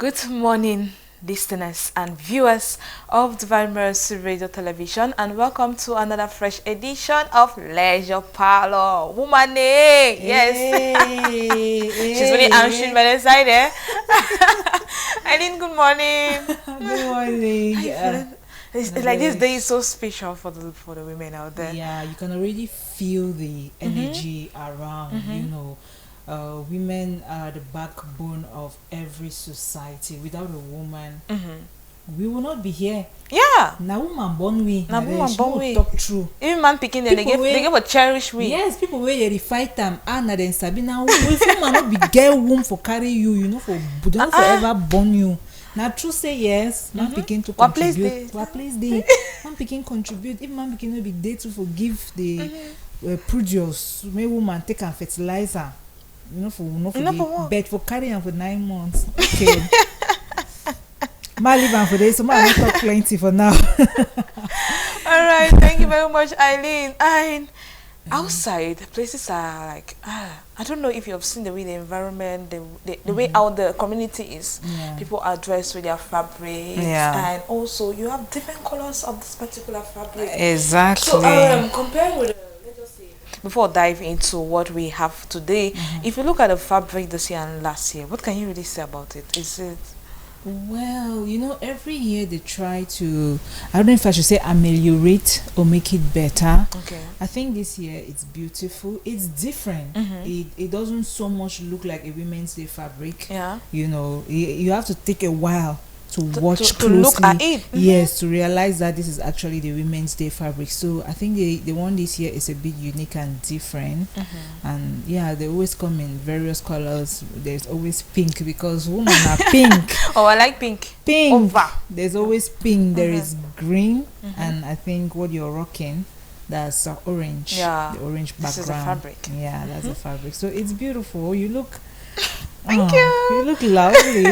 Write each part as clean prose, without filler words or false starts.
Good morning, listeners and viewers of Divine Mercy Radio Television, and welcome to another fresh edition of Leisure Parlour. Woman, yes, she's really answering by the side there. Eileen, good morning. Good morning. It's like this day is so special for the women out there. Yeah, you can already feel the energy around. Women are the backbone of every society. Without a woman, we will not be here. Yeah. Na woman born we. Na woman born we. Talk true. Even man picking them, they give a cherish we. Yes, people where they fight them. Na then Sabina, if woman not be get womb for carry you, for don't forever born you. Now true say yes, man begin to contribute. What place they? Man begin contribute. If man begin to be there to forgive the produce, may woman take and fertilizer. For bed for carrying for 9 months. Okay. My live for this, so I talk plenty for now. All right, thank you very much, Eileen. And outside, places are like I don't know if you have seen the way the environment, the way out the community is. Yeah. People are dressed with their fabrics, and also you have different colors of this particular fabric. Exactly. So comparing with let us say, before I dive into what we have today, if you look at the fabric this year and last year, what can you really say about it? Is it Well, every year they try to, I don't know if I should say ameliorate or make it better. okay? I think this year it's beautiful. It's different. It doesn't so much look like a Women's Day fabric. Yeah. You have to take a while to watch to closely. look at it. Yes, to realize that this is actually the Women's Day fabric. So I think the one this year is a bit unique and different. And yeah, they always come in various colors. There's always pink because women are pink. Oh, I like pink. Pink. Over. There's always pink. There is green, and I think what you're rocking, that's orange. Yeah. The orange background. This is a fabric. Yeah, that's a fabric. So it's beautiful. You look. Thank you. You look lovely.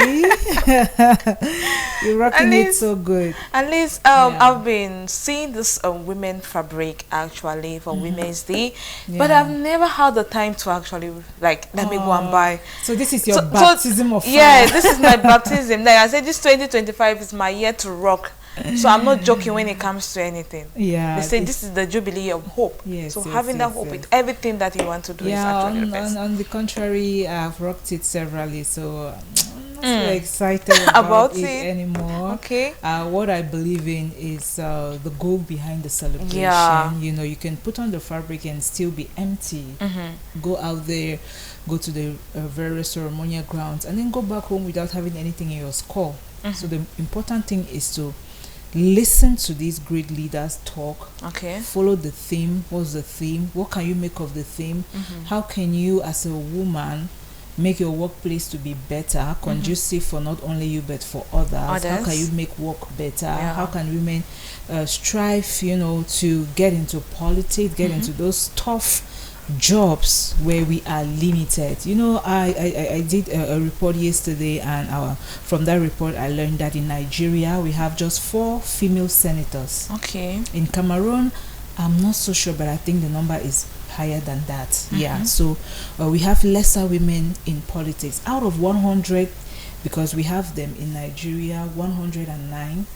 You're rocking it so good. At least I've been seeing this women fabric actually for Women's Day, but I've never had the time to actually let me go and buy. So this is your baptism of fire. Yeah, this is my baptism. Like I said, this 2025 is my year to rock. So I'm not joking when it comes to anything. Yeah. They say this is the jubilee of hope. Yes, so yes, having that yes, hope yes. with everything that you want to do is actually the best. On the contrary, I've rocked it severally, so I'm not so excited about it anymore. Okay. What I believe in is the goal behind the celebration. Yeah. You can put on the fabric and still be empty. Go out there, go to the various ceremonial grounds, and then go back home without having anything in your skull. So the important thing is to listen to these great leaders talk. Okay. Follow the theme. What's the theme? What can you make of the theme? How can you as a woman make your workplace to be better, conducive for not only you but for others? How can you make work better? How can women strive to get into politics, get into those tough jobs where we are limited? I did a report yesterday, and from that report I learned that in Nigeria we have just 4 female senators. Okay. In Cameroon, I'm not so sure, but I think the number is higher than that. So we have lesser women in politics out of 100, because we have them in Nigeria 109.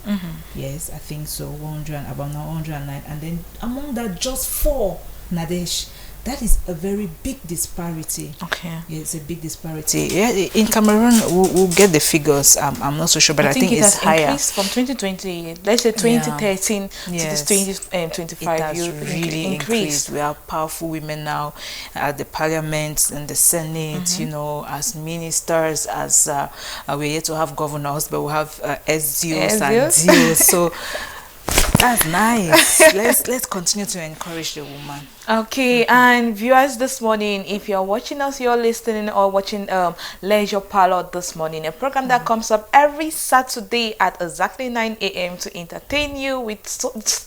Yes, I think so. 100, about now 109, and then among that just 4 Nadesh. That is a very big disparity. Okay. Yeah, it's a big disparity. Yeah, in Cameroon, we'll get the figures. I'm not so sure, but I think it's higher. Increased from 2020, let's say 2013 to this 2025. It has really increased. We have powerful women now at the parliament and the senate, as ministers, as we're yet to have governors, but we have SDOs and DOs. So that's nice. Let's continue to encourage the woman. Okay, and viewers, this morning, if you're watching us, you're listening or watching Leisure Parlour this morning, a program that comes up every Saturday at exactly 9 a.m. to entertain you with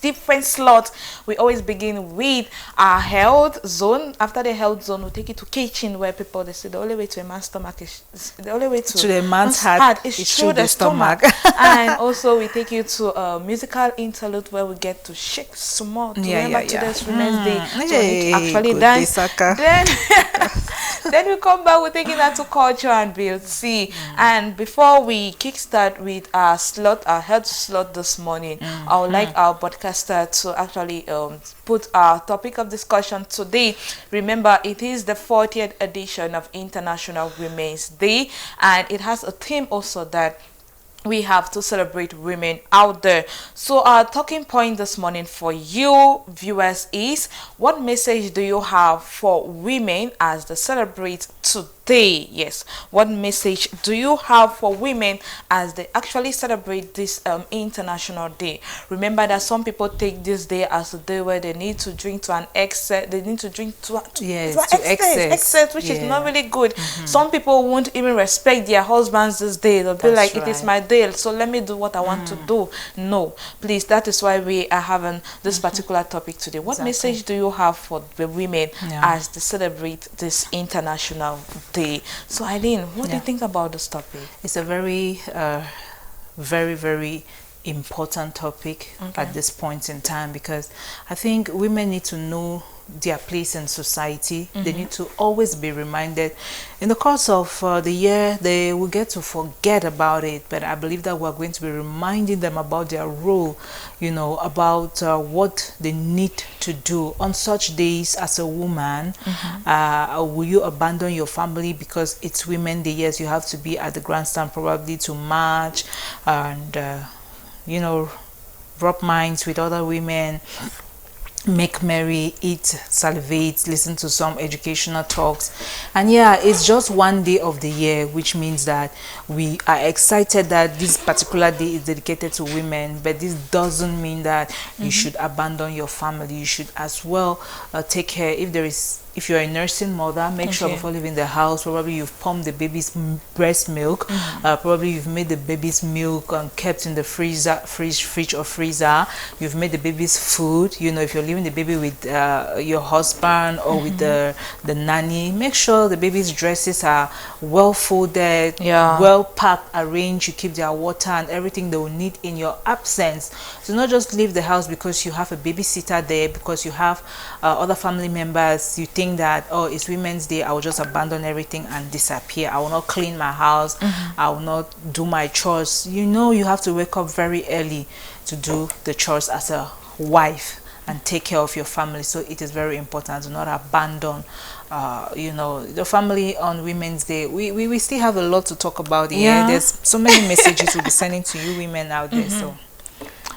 different slots. We always begin with our health zone. After the health zone, we'll take you to kitchen, where people, they say the only way to a man's stomach is the only way to the man's heart is through the stomach. And also we take you to a musical interlude where we get to shake small to remember today's Women's Day. Actually dance. Then Then we come back, we're taking that to culture and beauty. And before we kickstart with our health slot this morning, I would like our podcaster to actually put our topic of discussion today. Remember, it is the 40th edition of International Women's Day, and it has a theme also that we have to celebrate women out there. So our talking point this morning for you viewers is, what message do you have for women as they celebrate today? Yes, what message do you have for women as they actually celebrate this international day? Remember that some people take this day as a day where they need to drink to an excess. They need to drink to excess, which is not really good. Some people won't even respect their husbands this day. They'll be like, it is my day, so let me do what I want to do. No, please, that is why we are having this particular topic today. What message do you have for the women as they celebrate this international day? So Eileen, what do you think about this topic? It's a very very important topic at this point in time, because I think women need to know their place in society. They need to always be reminded. In the course of the year, they will get to forget about it, but I believe that we're going to be reminding them about their role, you know, about what they need to do on such days. As a woman, will you abandon your family because it's Women Day? Yes, you have to be at the grandstand probably to march and you know, rub minds with other women, make merry, eat, salivate, listen to some educational talks. And yeah, it's just one day of the year, which means that we are excited that this particular day is dedicated to women, but this doesn't mean that you should abandon your family. You should as well take care. If you're a nursing mother, make sure before leaving the house, probably you've pumped the baby's breast milk, probably you've made the baby's milk and kept in the fridge or freezer. You've made the baby's food. You know, if you're leaving the baby with your husband or with the nanny, make sure the baby's dresses are well folded, well packed, arranged. You keep their water and everything they will need in your absence. So not just leave the house because you have a babysitter there, because you have other family members. You think that, oh, it's Women's Day, I will just abandon everything and disappear. I will not clean my house. I will not do my chores. You know, you have to wake up very early to do the chores as a wife and take care of your family. So it is very important to not abandon you know, the family on Women's Day. We still have a lot to talk about here. There's so many messages we'll be sending to you women out there. So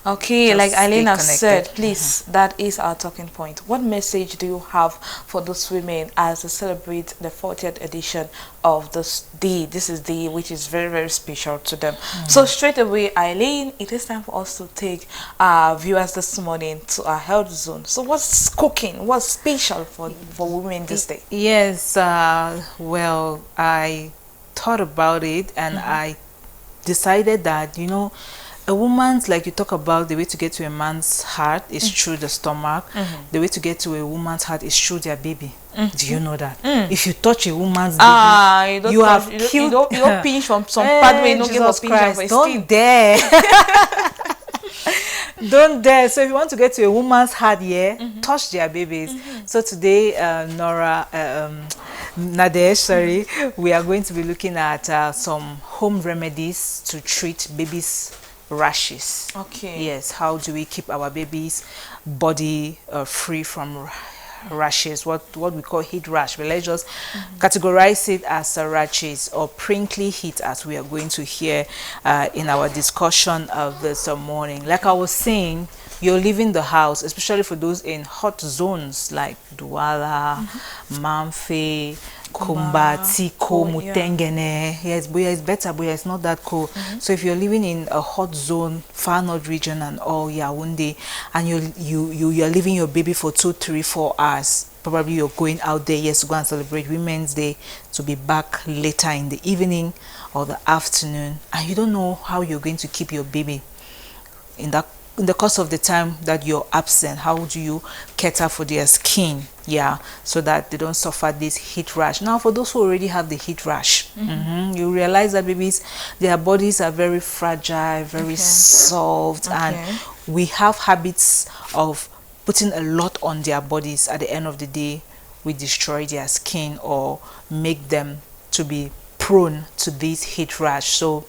okay, like Eileen has said, please, that is our talking point. What message do you have for those women as they celebrate the 40th edition of this day? This is the which is very, very special to them. So straight away, Eileen, it is time for us to take our viewers this morning to our health zone. So what's cooking? What's special for women this day? Yes, well, I thought about it and I decided that, you know, a woman's, like you talk about, the way to get to a man's heart is through the stomach. The way to get to a woman's heart is through their baby. Do you know that? If you touch a woman's baby, you have killed. You don't pinch from some pathway. You don't give a pinch for don't dare. Don't dare. So if you want to get to a woman's heart, touch their babies. So today, Nadesh, sorry, we are going to be looking at some home remedies to treat babies' rashes. Okay. Yes, how do we keep our baby's body free from rashes, what we call heat rash, but let's just categorize it as rashes or prickly heat, as we are going to hear in our discussion of this morning. Like I was saying, you're leaving the house, especially for those in hot zones like Douala, Mamfe, Kumba, Tiko, Mutengene. Yes, Buya is better, Buya is not that cold. So if you're living in a hot zone, far north region and all, Yaoundé, and you're leaving your baby for 2, 3, 4 hours, probably you're going out there, yes, to go and celebrate Women's Day, to be back later in the evening or the afternoon, and you don't know how you're going to keep your baby in the course of the time that you're absent. How do you cater for their skin, so that they don't suffer this heat rash? Now, for those who already have the heat rash, you realize that babies, their bodies are very fragile, very soft, and we have habits of putting a lot on their bodies. At the end of the day, we destroy their skin or make them to be prone to this heat rash. So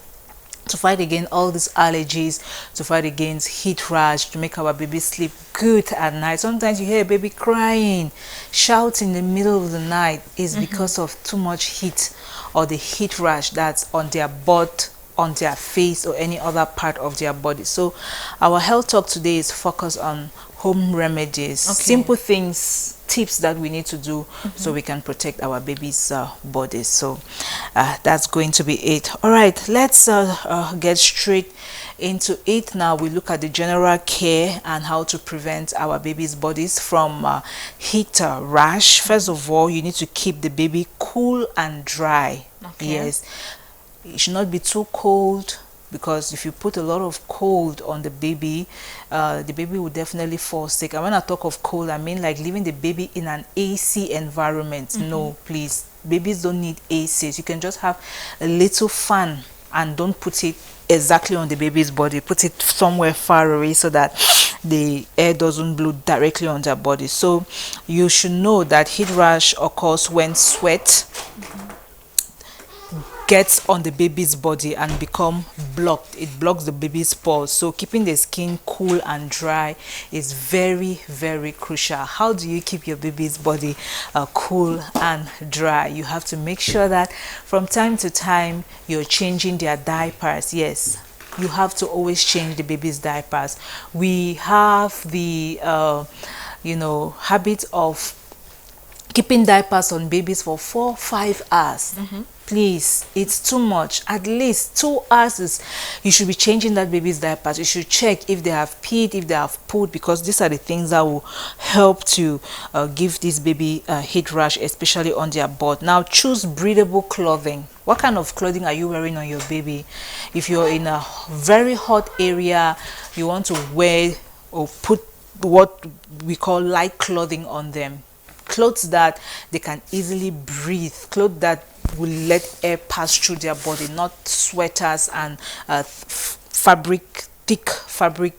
to fight against all these allergies, to fight against heat rash, to make our baby sleep good at night. Sometimes you hear a baby crying, shout in the middle of the night, is because of too much heat or the heat rash that's on their butt, on their face, or any other part of their body. So our health talk today is focused on home remedies, simple things, tips that we need to do so we can protect our baby's bodies. So that's going to be it. All right, let's get straight into it now. We look at the general care and how to prevent our baby's bodies from heat rash. First of all, you need to keep the baby cool and dry. Yes, it should not be too cold, because if you put a lot of cold on the baby will definitely fall sick. And when I talk of cold, I mean like leaving the baby in an AC environment. No, please, babies don't need ACs. You can just have a little fan and don't put it exactly on the baby's body. Put it somewhere far away so that the air doesn't blow directly on their body. So you should know that heat rash occurs when sweat gets on the baby's body and become blocked. It blocks the baby's pores. So keeping the skin cool and dry is very, very crucial. How do you keep your baby's body cool and dry? You have to make sure that from time to time you're changing their diapers. Yes, you have to always change the baby's diapers. We have the habit of keeping diapers on babies for 4-5 hours. Please, it's too much. At least 2 hours is you should be changing that baby's diapers. You should check if they have peed, if they have pooed, because these are the things that will help to give this baby heat rash, especially on their butt. Now, choose breathable clothing. What kind of clothing are you wearing on your baby? If you're in a very hot area, you want to wear or put what we call light clothing on them. Clothes that they can easily breathe, clothes that will let air pass through their body, not sweaters and thick fabric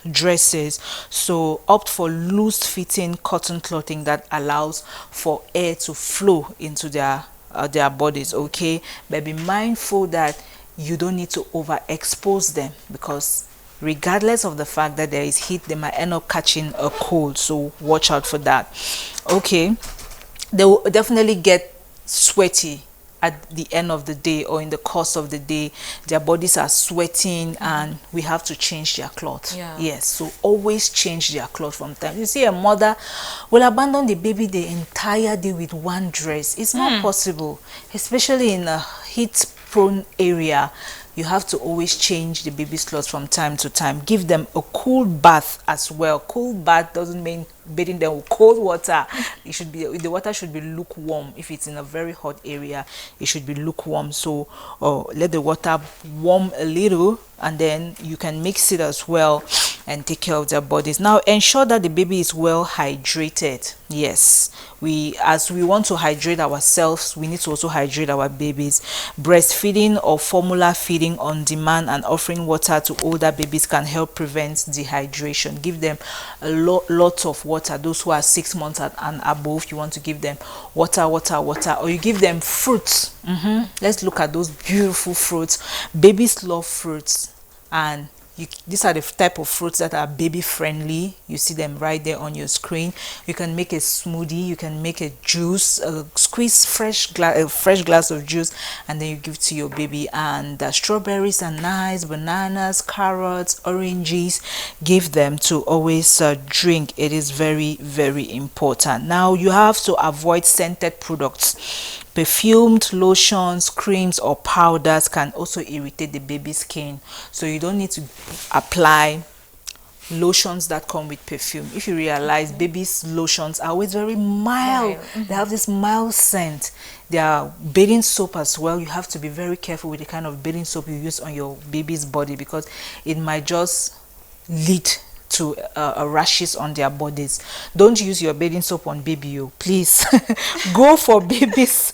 dresses. So opt for loose fitting cotton clothing that allows for air to flow into their bodies. Okay, but be mindful that you don't need to overexpose them, because regardless of the fact that there is heat, they might end up catching a cold. So watch out for that. Okay, they will definitely get sweaty at the end of the day or in the course of the day. Their bodies are sweating and we have to change their clothes. Yes, so always change their clothes from time. You see, a mother will abandon the baby the entire day with one dress. It's not possible, especially in a heat prone area. You have to always change the baby's clothes from time to time. Give them a cool bath as well. Cool bath doesn't mean bathing them with cold water. It should be, the water should be lukewarm. If it's in a very hot area, it should be lukewarm. So let the water warm a little, and then you can mix it as well and take care of their bodies. Now, ensure that the baby is well hydrated. Yes, as we want to hydrate ourselves, we need to also hydrate our babies. Breastfeeding or formula feeding on demand and offering water to older babies can help prevent dehydration. Give them a lot of water. Those who are 6 months and above, you want to give them water, or you give them fruits. Let's look at those beautiful fruits. Babies love fruits, and these are the type of fruits that are baby friendly. You see them right there on your screen. You can make a smoothie, you can make a juice, squeeze a fresh glass of juice, and then you give to your baby. And strawberries are nice, bananas, carrots, oranges, give them to always drink. It is very, very important. Now, you have to avoid scented products. Perfumed lotions, creams, or powders can also irritate the baby's skin. So you don't need to apply lotions that come with perfume. If you realize, babies' lotions are always very mild. They have this mild scent. Their bathing soap as well, you have to be very careful with the kind of bathing soap you use on your baby's body, because it might just lead to rashes on their bodies. Don't use your bathing soap on baby, please. Go for babies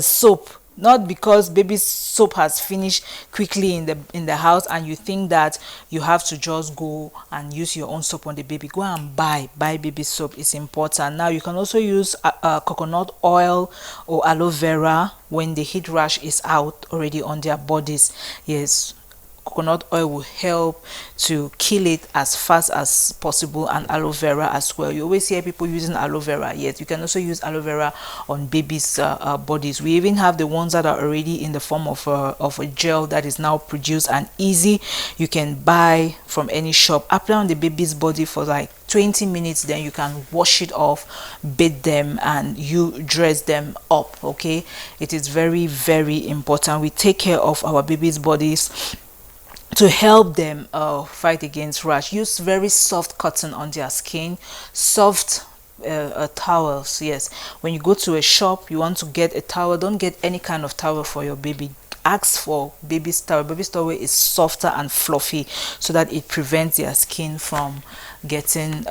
soap not because baby soap has finished quickly in the house and you think that you have to just go and use your own soap on the baby. Go and buy baby soap. It's important. Now you can also use coconut oil or aloe vera when the heat rash is out already on their bodies. Yes, coconut oil will help to kill it as fast as possible, and aloe vera as well. You always hear people using aloe vera. Yes, you can also use aloe vera on babies bodies. We even have the ones that are already in the form of a gel that is now produced and easy. You can buy from any shop, apply on the baby's body for like 20 minutes, then you can wash it off, bathe them, and you dress them up. Okay, it is very, very important we take care of our babies bodies to help them fight against rash. Use very soft cotton on their skin, soft towels. Yes, when you go to a shop, you want to get a towel, don't get any kind of towel for your baby. Ask for baby's towel. Baby's towel is softer and fluffy so that it prevents their skin from getting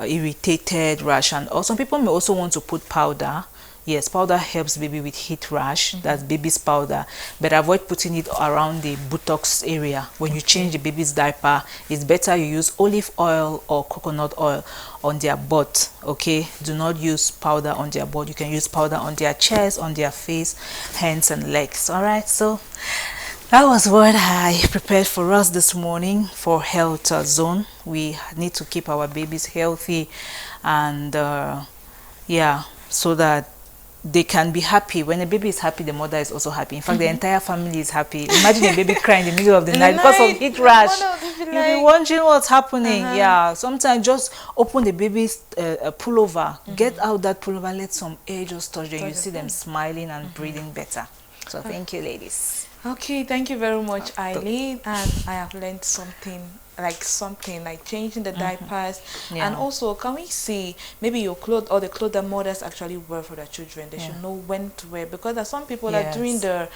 irritated, rash. And some people may also want to put powder. Yes, powder helps baby with heat rash. That's baby's powder, but avoid putting it around the buttocks area. When you change the baby's diaper, it's better you use olive oil or coconut oil on their butt. Okay, do not use powder on their butt. You can use powder on their chest, on their face, hands and legs. All right, so that was what I prepared for us this morning for Health Zone. We need to keep our babies healthy, and yeah, so that they can be happy. When a baby is happy, the mother is also happy. In fact, the entire family is happy. Imagine a baby crying in the middle of the night because of heat rash. You'll be wondering what's happening. Yeah, sometimes just open the baby's pullover, get out that pullover, let some air just touch them. You see them smiling and breathing better. So thank you, ladies. Okay, thank you very much, Eileen. And I have learned something like changing the diapers. And also, can we see maybe your clothes or the clothes that mothers actually wear for their children? They should know when to wear, because there's some people that during the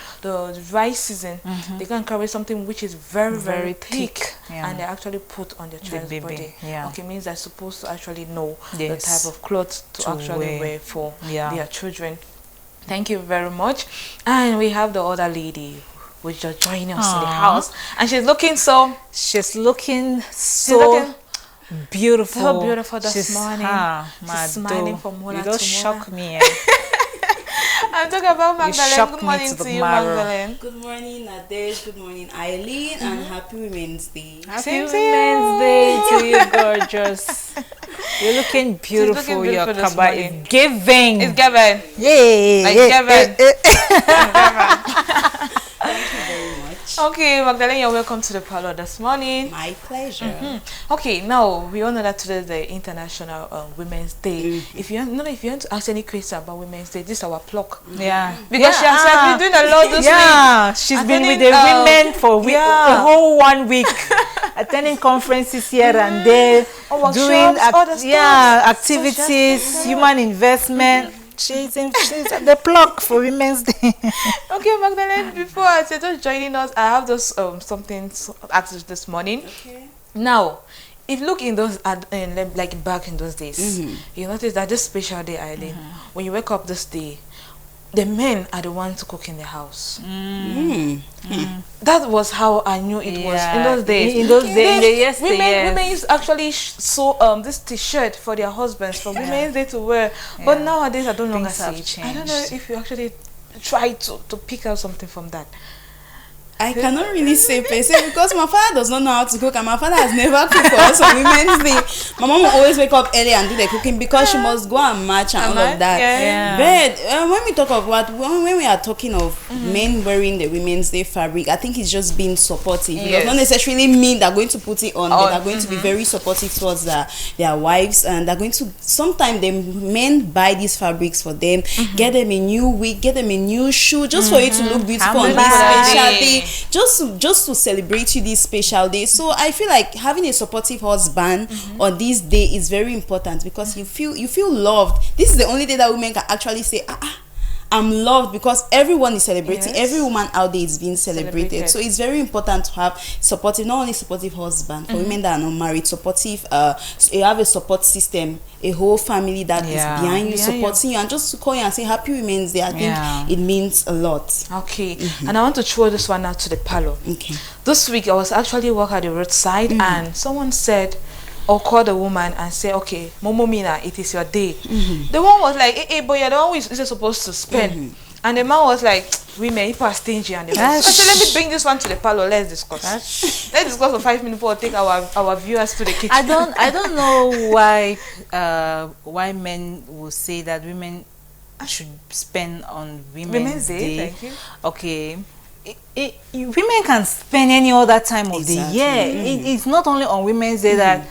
dry season they can carry something which is very, very thick, and they actually put on their child's body. Okay, means they're supposed to actually know the type of clothes to actually wear for their children. Thank you very much. And we have the other lady which just joining us in the house, and she's looking so beautiful. So beautiful this morning. She's smiling from morning to morning. You don't shock me. I'm talking about Magdalene. Good morning to you, Magdalene. Good morning, Nadej. Good morning, Eileen, and happy Women's Day. Happy Women's Day to you, gorgeous. You're looking beautiful. Your kaba is giving. It's giving. Yay! Like giving. Thank you very much. Okay, Magdalene, you're welcome to the parlor this morning. My pleasure. Okay, now we all know that today is the International Women's Day. If you want to ask any question about Women's Day, this is our plug. Yeah, because she has been doing a lot this week. Yeah, she's been with the women for a whole 1 week, attending conferences here and there, doing activities, human investment. She's the plug for Women's Day. Okay, Magdalene, before I say just joining us, I have just something to ask you this morning. Okay. Now, if you look in those like back in those days, you notice that this special day, Eileen, when you wake up this day, the men are the ones to cook in the house. That was how I knew it was in those days. In those days, women used to actually sew this T-shirt for their husbands for Women's Day to wear. But nowadays, I don't longer see it. I don't know if you actually try to pick out something from that. I cannot really say per se because my father does not know how to cook, and my father has never cooked for us on Women's Day. My mom will always wake up early and do the cooking because she must go and march and all of that. But when we talk of when we are talking of men wearing the Women's Day fabric, I think it's just being supportive. It does not necessarily mean they're going to put it on. They're going to be very supportive towards their wives, and they're going to sometimes the men buy these fabrics for them, get them a new wig, get them a new shoe, just for you to look beautiful on this special day. Just to celebrate you this special day. So I feel like having a supportive husband on this day is very important because you feel loved. This is the only day that women can actually say, I'm loved because everyone is celebrating. Yes. Every woman out there is being celebrated. So it's very important to have supportive, not only supportive husband, for women that are not married, supportive, you have a support system, a whole family that is behind you, supporting you, and just to call you and say Happy Women's Day, I think it means a lot. Okay. And I want to throw this one out to the parlor. Okay. This week I was actually walking at the roadside and someone said, or called a woman and say, okay, Momo Mina, it is your day. The one was like, hey, boy, you're the one who is supposed to spend. And the man was like, women, people are stingy. And they I said, let me bring this one to the parlor, let's discuss. Let's discuss for 5 minutes before we take our viewers to the kitchen. I don't know why men will say that women should spend on Women's Day. Thank you. Okay. Women can spend any other time of the year. It's not only on Women's Day that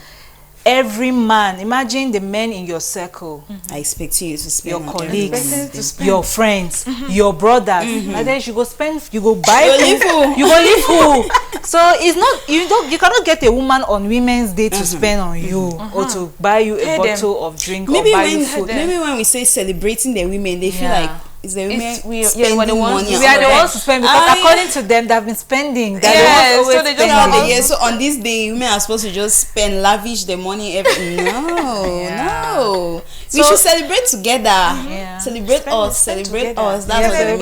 every man, imagine the men in your circle, I expect you to spend, your colleagues, your friends, your brothers. And then you go spend, you go buy food, you go live food. So it's not, you cannot get a woman on Women's Day to spend on you or to buy you a bottle of drink or buy you food. Maybe when we say celebrating the women, they feel like it's the women spending money. We are the ones to spend because according to them, they've been spending. So they just have the year. So on this day, women are supposed to just spend, lavish the money. No. We should celebrate together. Celebrate us. That's what we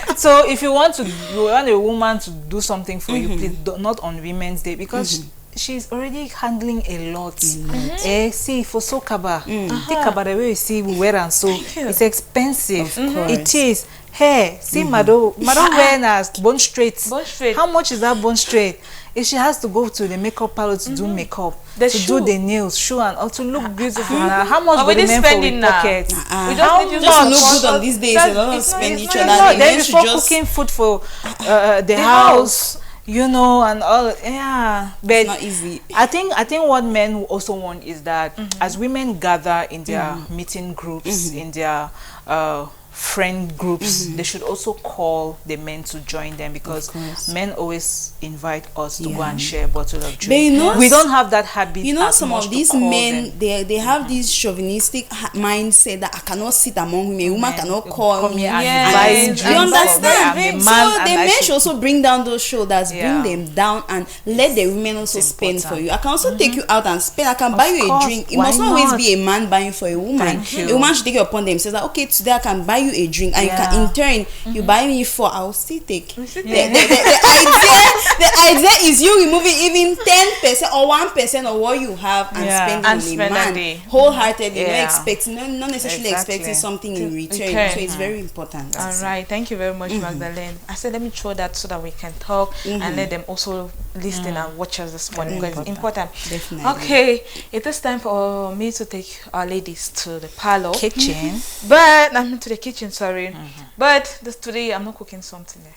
mean. So if you want a woman to do something for you, please not on Women's Day because she's already handling a lot. See, for so kaba, take kaba the way you see we wear and so it's expensive. It is. Hey, see, madam wearing as bone straight. How much is that bone straight? If she has to go to the makeup parlor to do makeup, to do the nails, shoe, and or to look beautiful, how much would the men for with pocket? We just look good on these days. A lot of expenditure. Then before cooking food for the house. You know, and all, but it's not easy. I think what men also want is that as women gather in their meeting groups, in their friend groups, they should also call the men to join them because men always invite us to go and share a bottle of drink. We don't have that habit. You know, some of these men, they have this chauvinistic mindset that I cannot sit among women. A woman cannot call me and invite. You understand? So the men should also bring down those shoulders, bring them down, and let the women also spend for you. I can also take you out and spend. I can buy you a drink. It must not always be a man buying for a woman. A woman should take it upon themselves that, okay, today I can buy you a drink, and you can in turn you buy me 4, I will still take. The idea is you removing even 10% or 1% of what you have and spending on a man wholeheartedly, not expecting, not necessarily expecting something in return. So it's very important. All right, thank you very much, Magdalene. I said let me throw that so that we can talk and let them also listen and watch us this morning because it's important. Definitely. Okay, it is time for me to take our ladies to the parlor kitchen, but I'm to the kitchen. Sorry, but today I'm not cooking something there.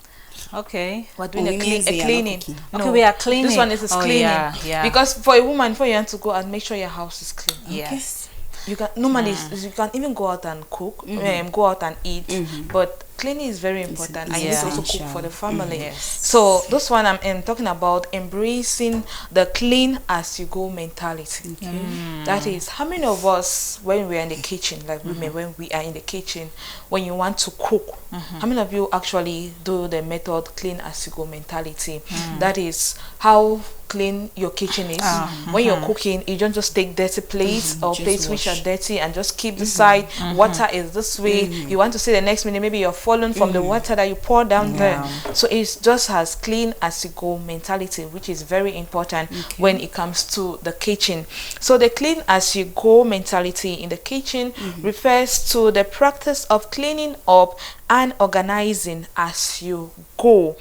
Okay, we're doing a cleaning. Okay, we are cleaning. This one is cleaning. Because for a woman, before you want to go and make sure your house is clean. Yes. You can normally you can even go out and cook, go out and eat, but cleaning is very important, and you need to also cook for the family. So this one I'm talking about embracing the clean as you go mentality. That is, how many of us when we are in the kitchen, like women, when we are in the kitchen, when you want to cook, how many of you actually do the method clean as you go mentality? That is how clean your kitchen is. When you're cooking, you don't just take dirty plates or plates which are dirty and just keep the side. Water is this way. You want to see the next minute maybe you're fallen from the water that you pour down there. So it's just as clean as you go mentality, which is very important when it comes to the kitchen. So the clean as you go mentality in the kitchen refers to the practice of cleaning up and organizing as you go,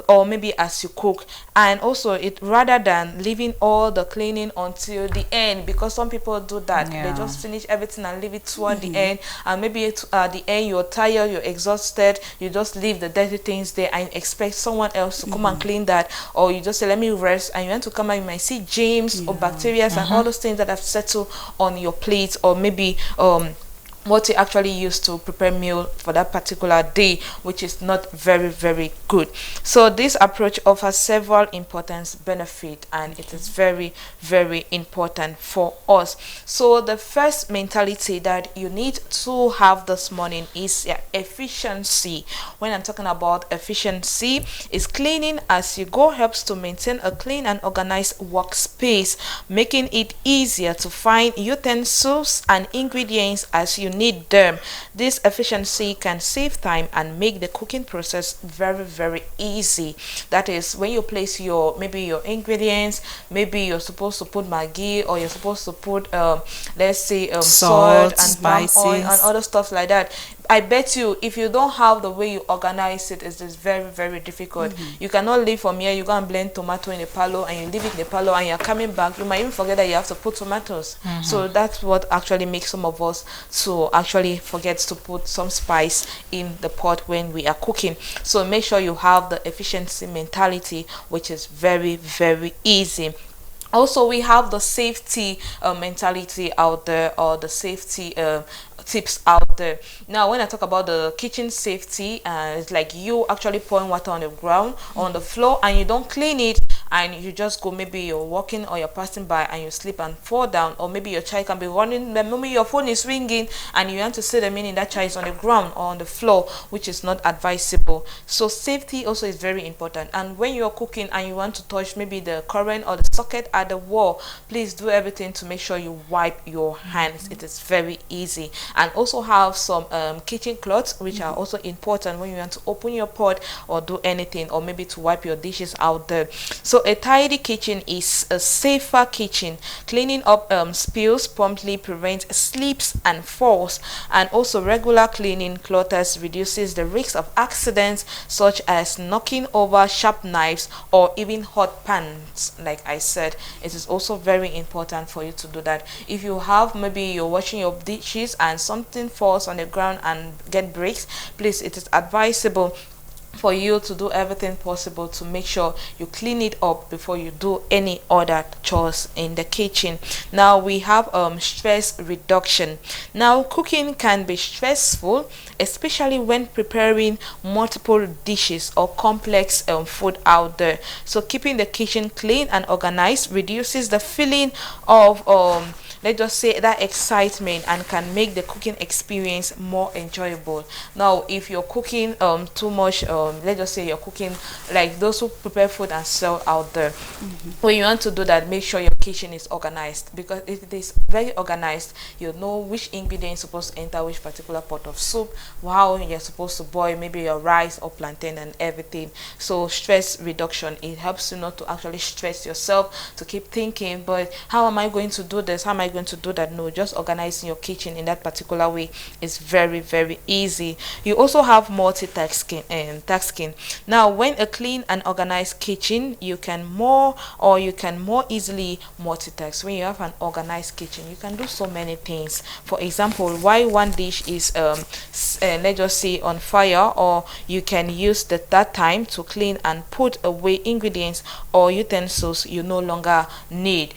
or maybe as you cook, and also it rather than leaving all the cleaning until the end, because some people do that. They just finish everything and leave it toward the end, and maybe at the end you're tired, you're exhausted, you just leave the dirty things there and expect someone else to come and clean that, or you just say let me rest, and you want to come and you might see germs or bacteria and all those things that have settled on your plate, or maybe what you actually use to prepare meal for that particular day, which is not very very good. So this approach offers several important benefits, and it is very very important for us. So the first mentality that you need to have this morning is efficiency. When I'm talking about efficiency, is cleaning as you go helps to maintain a clean and organized workspace, making it easier to find utensils and ingredients as you need them. This efficiency can save time and make the cooking process very very easy. That is, when you place your maybe your ingredients, maybe you're supposed to put maggi, or you're supposed to put let's say salt and palm oil and other stuff like that. I bet you, if you don't have the way you organize it, it's just very very difficult. You cannot leave from here, you go and blend tomato in a Parlour and you leave it in the Parlour, and you're coming back, you might even forget that you have to put tomatoes. So that's what actually makes some of us to actually forget to put some spice in the pot when we are cooking. So make sure you have the efficiency mentality, which is very very easy. Also, we have the safety mentality out there, or the safety tips out there. Now when I talk about the kitchen safety, it's like you actually pouring water on the ground, on the floor, and you don't clean it, and you just go, maybe you're walking or you're passing by and you slip and fall down, or maybe your child can be running, maybe your phone is ringing and you want to see the meaning that child is on the ground or on the floor, which is not advisable. So safety also is very important. And when you're cooking and you want to touch maybe the current or the socket at the wall, please do everything to make sure you wipe your hands. It is very easy. And also have some kitchen cloths, which are also important when you want to open your pot or do anything, or maybe to wipe your dishes out there. So a tidy kitchen is a safer kitchen. Cleaning up spills promptly prevents slips and falls, and also regular cleaning clutters reduces the risk of accidents such as knocking over sharp knives or even hot pans. Like I said, it is also very important for you to do that. If you have, maybe you're washing your dishes and something falls on the ground and get breaks, please, it is advisable for you to do everything possible to make sure you clean it up before you do any other chores in the kitchen. Now we have stress reduction. Now cooking can be stressful, especially when preparing multiple dishes or complex food out there. So keeping the kitchen clean and organized reduces the feeling of let's just say that excitement, and can make the cooking experience more enjoyable. Now if you're cooking too much, let's just say you're cooking like those who prepare food and sell out there, when you want to do that, make sure your kitchen is organized, because if it is very organized, you know which ingredients supposed to enter which particular pot of soup, how you're supposed to boil maybe your rice or plantain and everything. So stress reduction, it helps you not to actually stress yourself to keep thinking, but how am I going to do this, how am I going to do that? No, just organizing your kitchen in that particular way is very very easy. You also have multitasking and tasking. Now when a clean and organized kitchen, you can more easily multitask. When you have an organized kitchen, you can do so many things. For example, while one dish is let's just say on fire, or you can use that time to clean and put away ingredients or utensils you no longer need.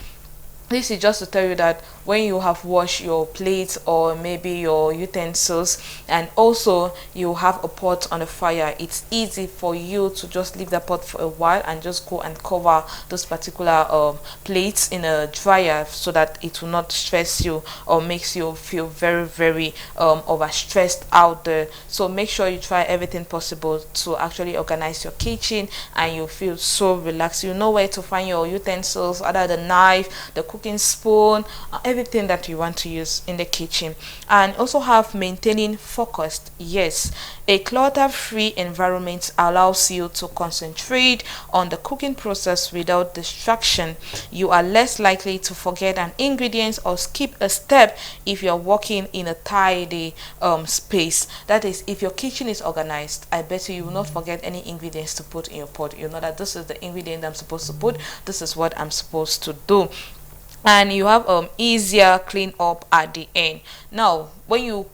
This is just to tell you that when you have washed your plates or maybe your utensils, and also you have a pot on the fire, it's easy for you to just leave the pot for a while and just go and cover those particular plates in a dryer, so that it will not stress you or makes you feel very very overstressed out there. So make sure you try everything possible to actually organize your kitchen, and you feel so relaxed. You know where to find your utensils, other the knife, the cooking spoon, everything that you want to use in the kitchen. And also have maintaining focused. Yes, a clutter-free environment allows you to concentrate on the cooking process without distraction. You are less likely to forget an ingredient or skip a step if you're working in a tidy space. That is, if your kitchen is organized, I bet you will not forget any ingredients to put in your pot. You know that this is the ingredient I'm supposed to put, this is what I'm supposed to do, and you have easier clean up at the end. Now when you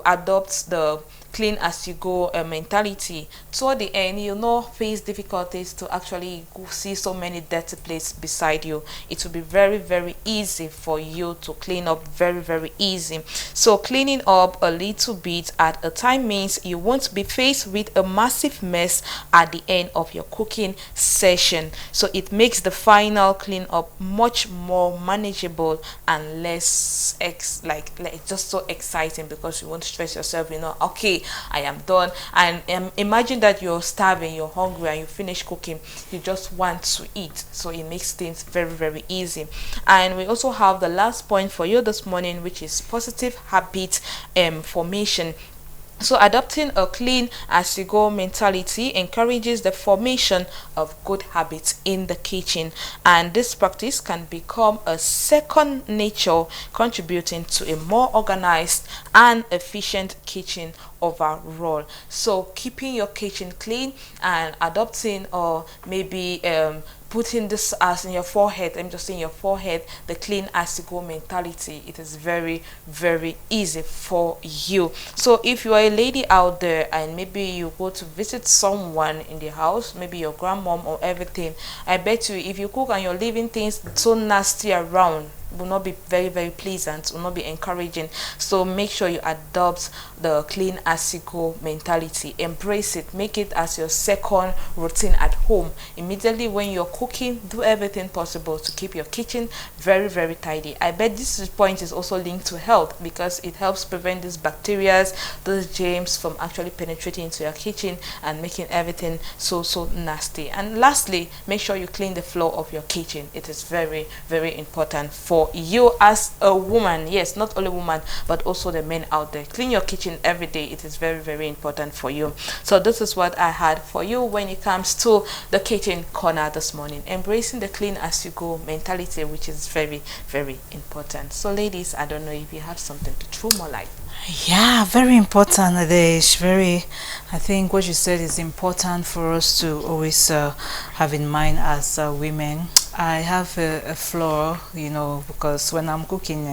adopt the clean as you go mentality, toward the end you'll not face difficulties to actually see so many dirty plates beside you. It will be very, very easy for you to clean up, very, very easy. So cleaning up a little bit at a time means you won't be faced with a massive mess at the end of your cooking session. So it makes the final clean up much more manageable and less like just so exciting, because you won't stress yourself, okay, I am done. And imagine that you're starving, you're hungry, and you finish cooking, you just want to eat. So it makes things very, very easy. And we also have the last point for you this morning, which is positive habit formation. So adopting a clean as you go mentality encourages the formation of good habits in the kitchen, and this practice can become a second nature, contributing to a more organized and efficient kitchen overall. So keeping your kitchen clean and adopting, or maybe putting this as in your forehead, I'm just saying your forehead, the clean as you go mentality, it is very, very easy for you. So if you are a lady out there and maybe you go to visit someone in the house, maybe your grandmom or everything, I bet you if you cook and you're leaving things so nasty around, will not be very, very pleasant, will not be encouraging. So make sure you adopt the clean as you go mentality, embrace it, make it as your second routine at home. Immediately when you're cooking, do everything possible to keep your kitchen very, very tidy. I bet this point is also linked to health, because it helps prevent these bacteria, those germs from actually penetrating into your kitchen and making everything so nasty. And lastly, make sure you clean the floor of your kitchen. It is very, very important for you as a woman. Yes, not only woman, but also the men out there. Clean your kitchen every day. It is very, very important for you. So this is what I had for you when it comes to the kitchen corner this morning, embracing the clean as you go mentality, which is very, very important. So ladies, I don't know if you have something to throw more light. Yeah, very important. I think what you said is important for us to always have in mind as women. I have a flaw, because when I'm cooking,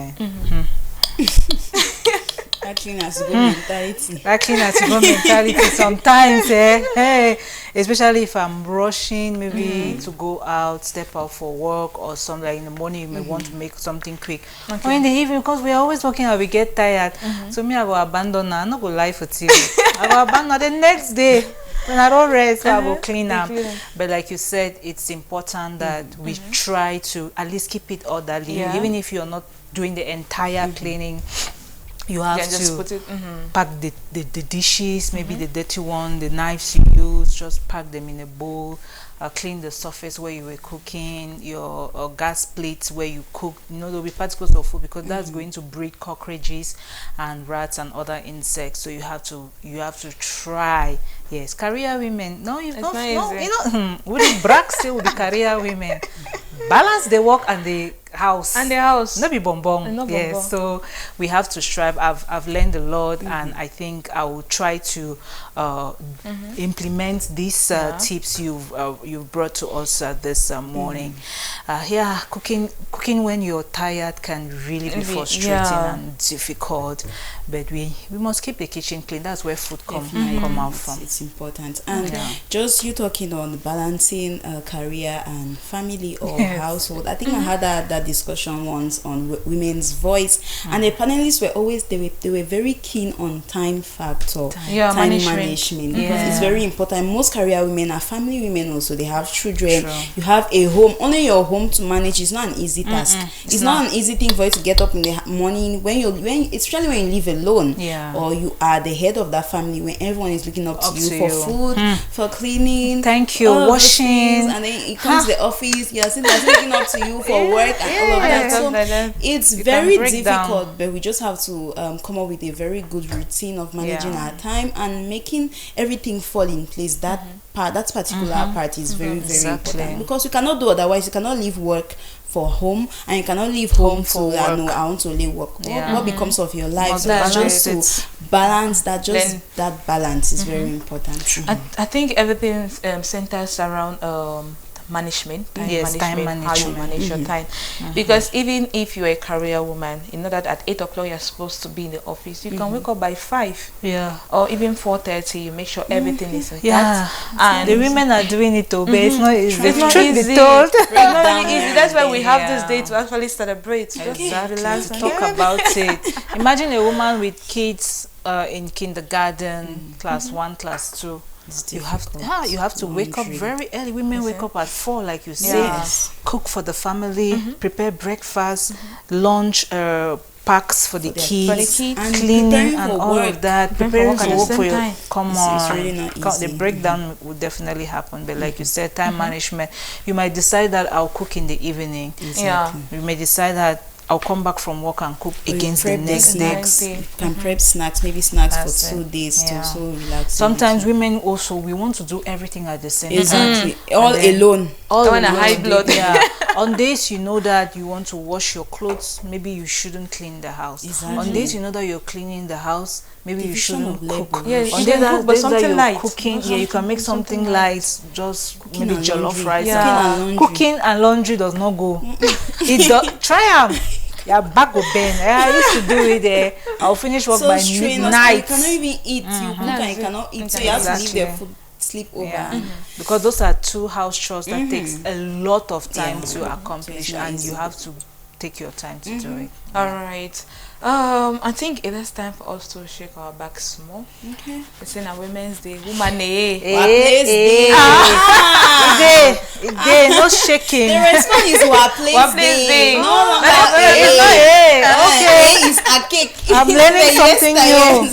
that clean as you go mentality. That clean as you go mentality sometimes, hey, especially if I'm rushing, maybe to go out, step out for work or something. Like in the morning, you may want to make something quick. Okay. Or in the evening, because we're always working and we get tired. So me, I will abandon now. I'm not going to lie for you. I will abandon the next day. When I don't rest, I will clean up. But like you said, it's important that we try to at least keep it orderly. Yeah. Even if you're not doing the entire cleaning, you have to put it, pack the dishes, maybe the dirty one, the knives you use, just pack them in a bowl. Clean the surface where you were cooking, your gas plates where you cook. There'll be particles of food, because that's going to breed cockroaches and rats and other insects. So you have to try. Yes, career women. No, it's not easy. We brag still with the career women. Balance the work and the house. Not be bonbon. Yes, so we have to strive. I've learned a lot, and I think I will try to implement these tips you've brought to us this morning. Cooking when you're tired can really be frustrating and difficult, but we must keep the kitchen clean. That's where food come out from. It's important. And just you talking on balancing career and family or household. I think I had that discussion once on women's voice, and the panelists were always they were very keen on time factor, time management, because it's very important. Most career women are family women also. They have children. You have a home. Only your home to manage is not an easy task. It's not an easy thing for you to get up in the morning especially when you live alone, or you are the head of that family, when everyone is looking up to you for food, for cleaning, washing, and then it comes to the office. You're looking up to you for work and all of that. So it's very difficult, but we just have to come up with a very good routine of managing our time and making everything fall in place. That particular part is very, very important, because you cannot do otherwise. You cannot leave work for home, and you cannot leave home for work. I want to leave work. What becomes of your life? So just to balance that. That balance is very important. I think everything centers around management, time how you management. manage your time. Because even if you're a career woman, you know that at 8 o'clock you're supposed to be in the office. You can wake up by 5, or even 4:30. You make sure everything is intact. And the women are doing it too, but it's not easy. It's not easy. It's not really easy. That's why we have this day to actually celebrate. Just relax and talk about it. Imagine a woman with kids in kindergarten, class 1, class 2. You have to wake up very early. Women wake up at 4, like you say. Cook for the family, prepare breakfast, lunch, packs for the kids, and cleaning and all work. of that. Preparing for work for your time. It's really not easy. The breakdown would definitely happen. But like you said, time management. You might decide that I'll cook in the evening. Exactly. You may decide that I'll come back from work and cook against the next day. You can prep snacks, maybe snacks for 2 days to so relax. Sometimes women also, we want to do everything at the same time. Exactly. All alone. All on a high blood. On days you know that you want to wash your clothes, maybe you shouldn't clean the house. Exactly. On days you know that you're cleaning the house, maybe you shouldn't cook. Yeah, on days that you're cooking, you can make something light, just maybe jollof rice. Cooking and laundry does not go. It does. Try them. Your back will bend. I used to do it. I'll finish work by midnight. You cannot even eat. You cook and you cannot eat. So you have to leave the food, sleep over. Because those are 2 house chores that takes a lot of time to accomplish, and you have to take your time to do it. All right. I think it is time for us to shake our back small. Okay. It's in a Women's Day. Woman, no shaking. The response is Waplace Day. No, okay. It's a cake. I'm learning something new.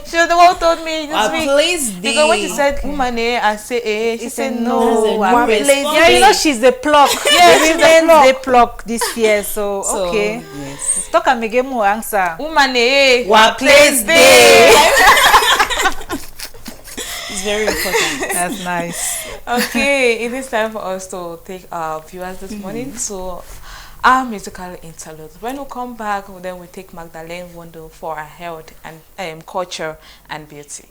She was the one who told me this week. Waplace Day. Because when she said woman, I say she said no. Waplace Day. Yeah, you know she's the pluck. Yeah, she's the pluck this year. So okay. Yes. Talk and make more answer. Woman, Waplace Day. It's very important. That's nice. Okay, it is time for us to take our viewers this morning. So our musical interlude. When we come back, then we take Magdalene Wando for our health and culture and beauty.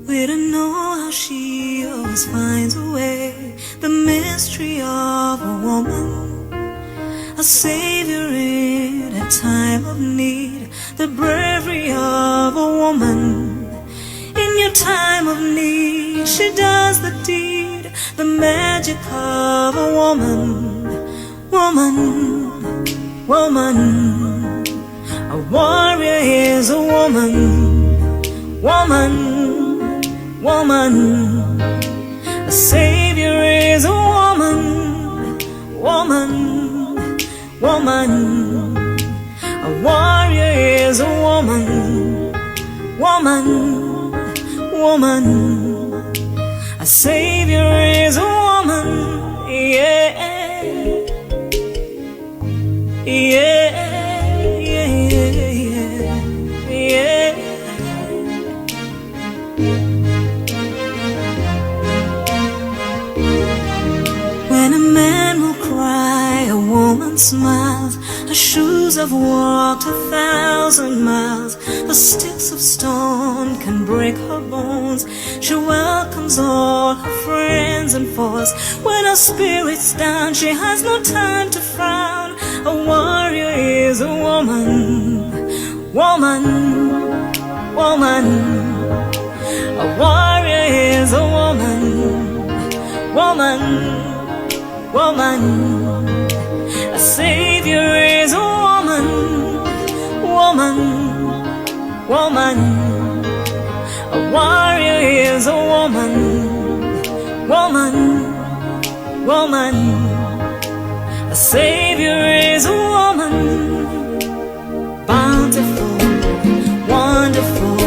We don't know how she always finds a way, the mystery of a woman, a savior in a time of need, the bravery of a woman. In your time of need, she does the deed, the magic of a woman. Woman, a warrior is a woman. Woman, a savior is a woman. A warrior is a woman. A savior is a woman. When a man will cry, a woman smiles. Her shoes have walked 1,000 miles. The sticks of stone can break her bones. She welcomes all her friends and foes. When her spirit's down, she has no time to frown. A warrior is a woman. A warrior is a woman. A savior is a woman. A warrior is a woman. A savior is a woman. Bountiful, wonderful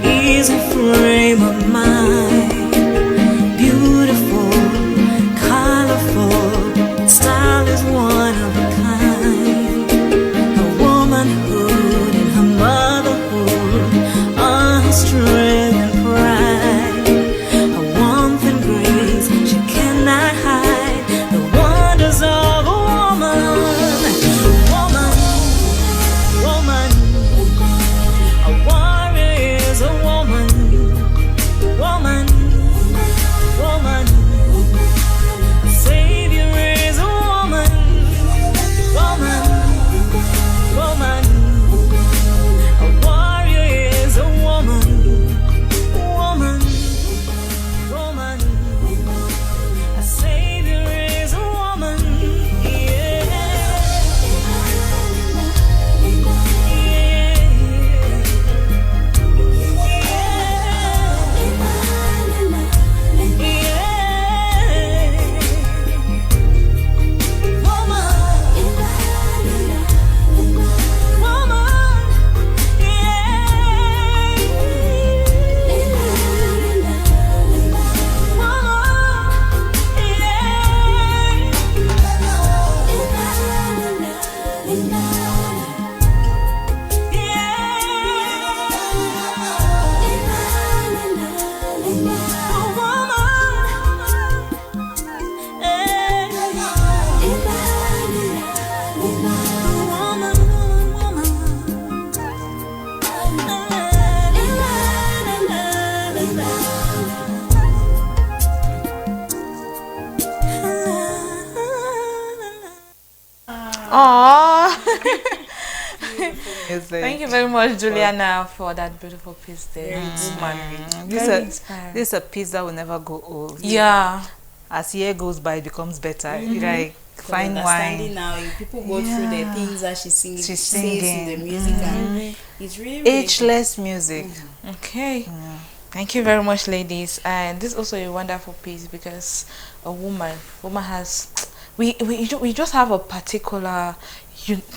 is her frame of mind. Beautiful, colorful, style is one of a kind. Her womanhood and her motherhood are her strength and pride. Her warmth and grace she cannot hide. The wonders music. Thank you very much, Juliana, for that beautiful piece there. This is a piece that will never go old. Yeah. As year goes by, it becomes better. Like fine wine. Now, people go through the things that she's singing in the music, and it's really ageless music. Okay. Thank you very much, ladies. And this is also a wonderful piece because a woman has we just have a particular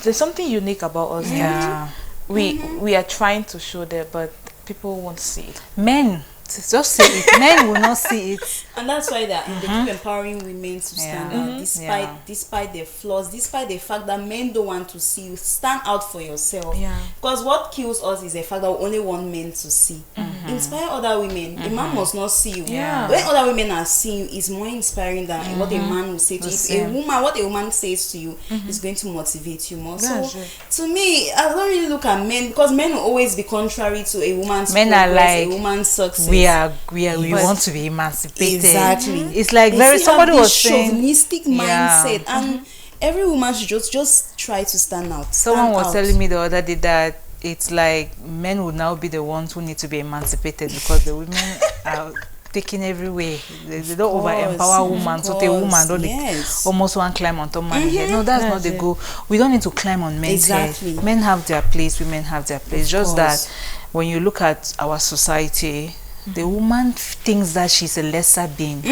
there's something unique about us. Yeah. We are trying to show that, but people won't see it. Men just say it. Men will not see it. And that's why they keep empowering women to stand out despite their flaws, despite the fact that men don't want to see you. Stand out for yourself. Because what kills us is the fact that we only want men to see. Inspire other women. A man must not see you. When other women are seeing you, it's more inspiring than what a man will say to you. A woman, what a woman says to you is going to motivate you more. So to me, I don't really look at men, because men will always be contrary to a woman's progress, a woman's success. We want to be emancipated. Exactly. It's like somebody was saying chauvinistic mindset, and every woman should just try to stand out. Someone was telling me the other day that it's like men will now be the ones who need to be emancipated because the women are taking every way. They don't over empower women, so the woman don't almost want to climb on top man's head. No, that's not the goal. We don't need to climb on men's head. Men have their place, women have their place. Just that when you look at our society, the woman thinks that she's a lesser being.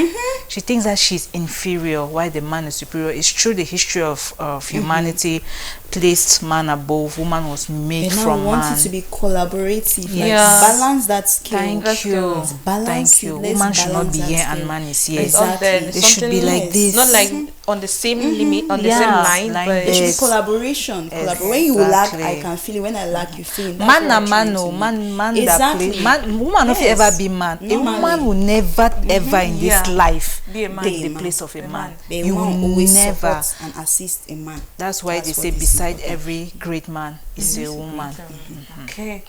She thinks that she's inferior while the man is superior. It's true, the history of humanity placed man above. Woman was made from man. Want it to be collaborative. Balance that skill. Thank you. Thank you. Woman should not be here and man is here. Exactly. They should be like this. Not like on the same limit, on the same line, but it should be collaboration. When you lack, I can feel it. When I lack, you feel it. Man that place. Woman not ever be man. A woman will never ever in this life take the place of a man. You will never and assist a man. That's why they say beside every great man is a woman. Okay.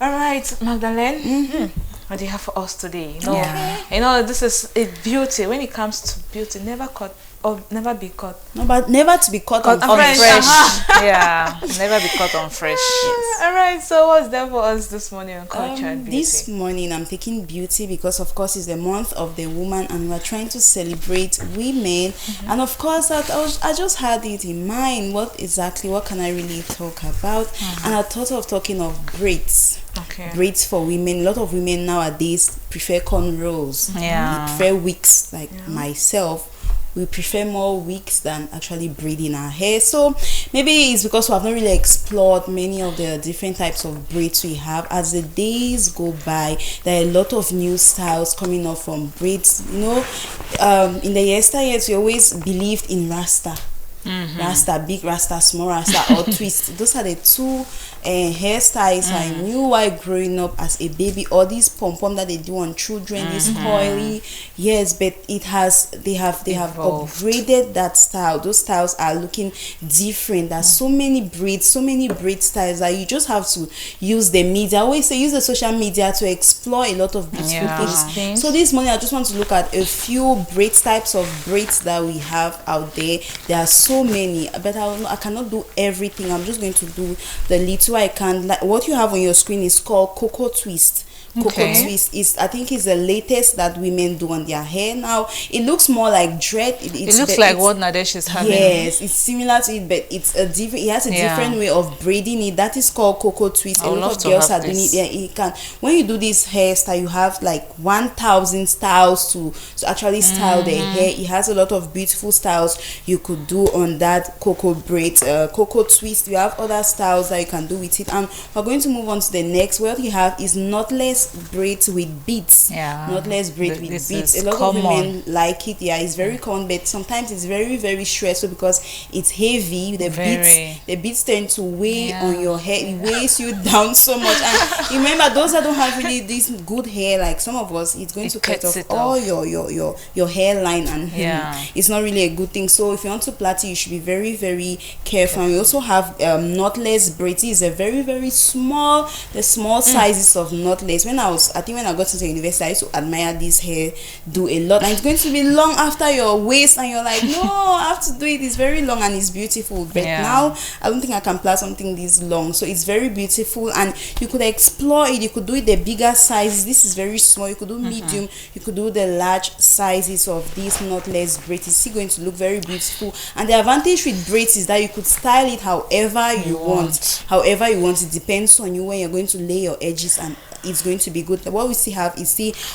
All right, Magdalene. What do you have for us today? You know, this is a beauty. When it comes to beauty, never be caught. No, but never to be caught on fresh. Never be caught on fresh. All right. So what's there for us this morning on culture and beauty? This morning I'm taking beauty because, of course, it's the month of the woman, and we're trying to celebrate women. And of course, I just had it in mind. What can I really talk about? And I thought of talking of braids. Braids for women. A lot of women nowadays prefer cornrows. They prefer wigs, like myself. We prefer more wigs than actually braiding our hair. So maybe it's because we have not really explored many of the different types of braids we have. As the days go by, there are a lot of new styles coming up from braids. You know, in the yesteryears, we always believed in Rasta. Rasta, big Rasta, small Rasta, or twist. Those are the two hairstyles I knew while growing up as a baby. All these pom-pom that they do on children, this coily, but they have upgraded that style. Those styles are looking different. There's so many braid styles that you just have to use the media. I always say use the social media to explore a lot of beautiful things. So this morning I just want to look at a few types of braids that we have out there. There are so many, but I cannot do everything. I'm just going to do the little I can. Like what you have on your screen is called Cocoa Twist. Twist is, I think, is the latest that women do on their hair now. It looks more like dread. It looks like what Nadesh is having. Yes, it's similar to it, but it's a different. It has a different way of braiding it. That is called Cocoa Twist. A lot of girls are doing it. Yeah, it can. When you do this hairstyle, you have like 1,000 styles to actually style the hair. It has a lot of beautiful styles you could do on that cocoa braid, Cocoa Twist. You have other styles that you can do with it, and we're going to move on to the next. What you have is knotless braids with beads. Knotless braid with beads. A lot of women like it. It's very common, but sometimes it's very, very stressful because it's heavy. The beads tend to weigh on your hair. It weighs you down so much. And remember, those that don't have really this good hair, like some of us, it's going to cut off all your hairline, and it's not really a good thing. So if you want to plait it, you should be very, very careful. And we also have knotless braids. It's a very, very small, the small sizes of knotless. When I think when I got into university, I used to admire this hair do a lot, and it's going to be long after your waist, and you're like, no, I have to do it. It's very long and it's beautiful. But now I don't think I can plait something this long. So it's very beautiful, and you could explore it. You could do it the bigger sizes. This is very small. You could do medium. You could do the large sizes of these knotless braids. It's still going to look very beautiful. And the advantage with braids is that you could style it however you want. However you want. It depends on you when you're going to lay your edges, and it's going to be good. What we still have is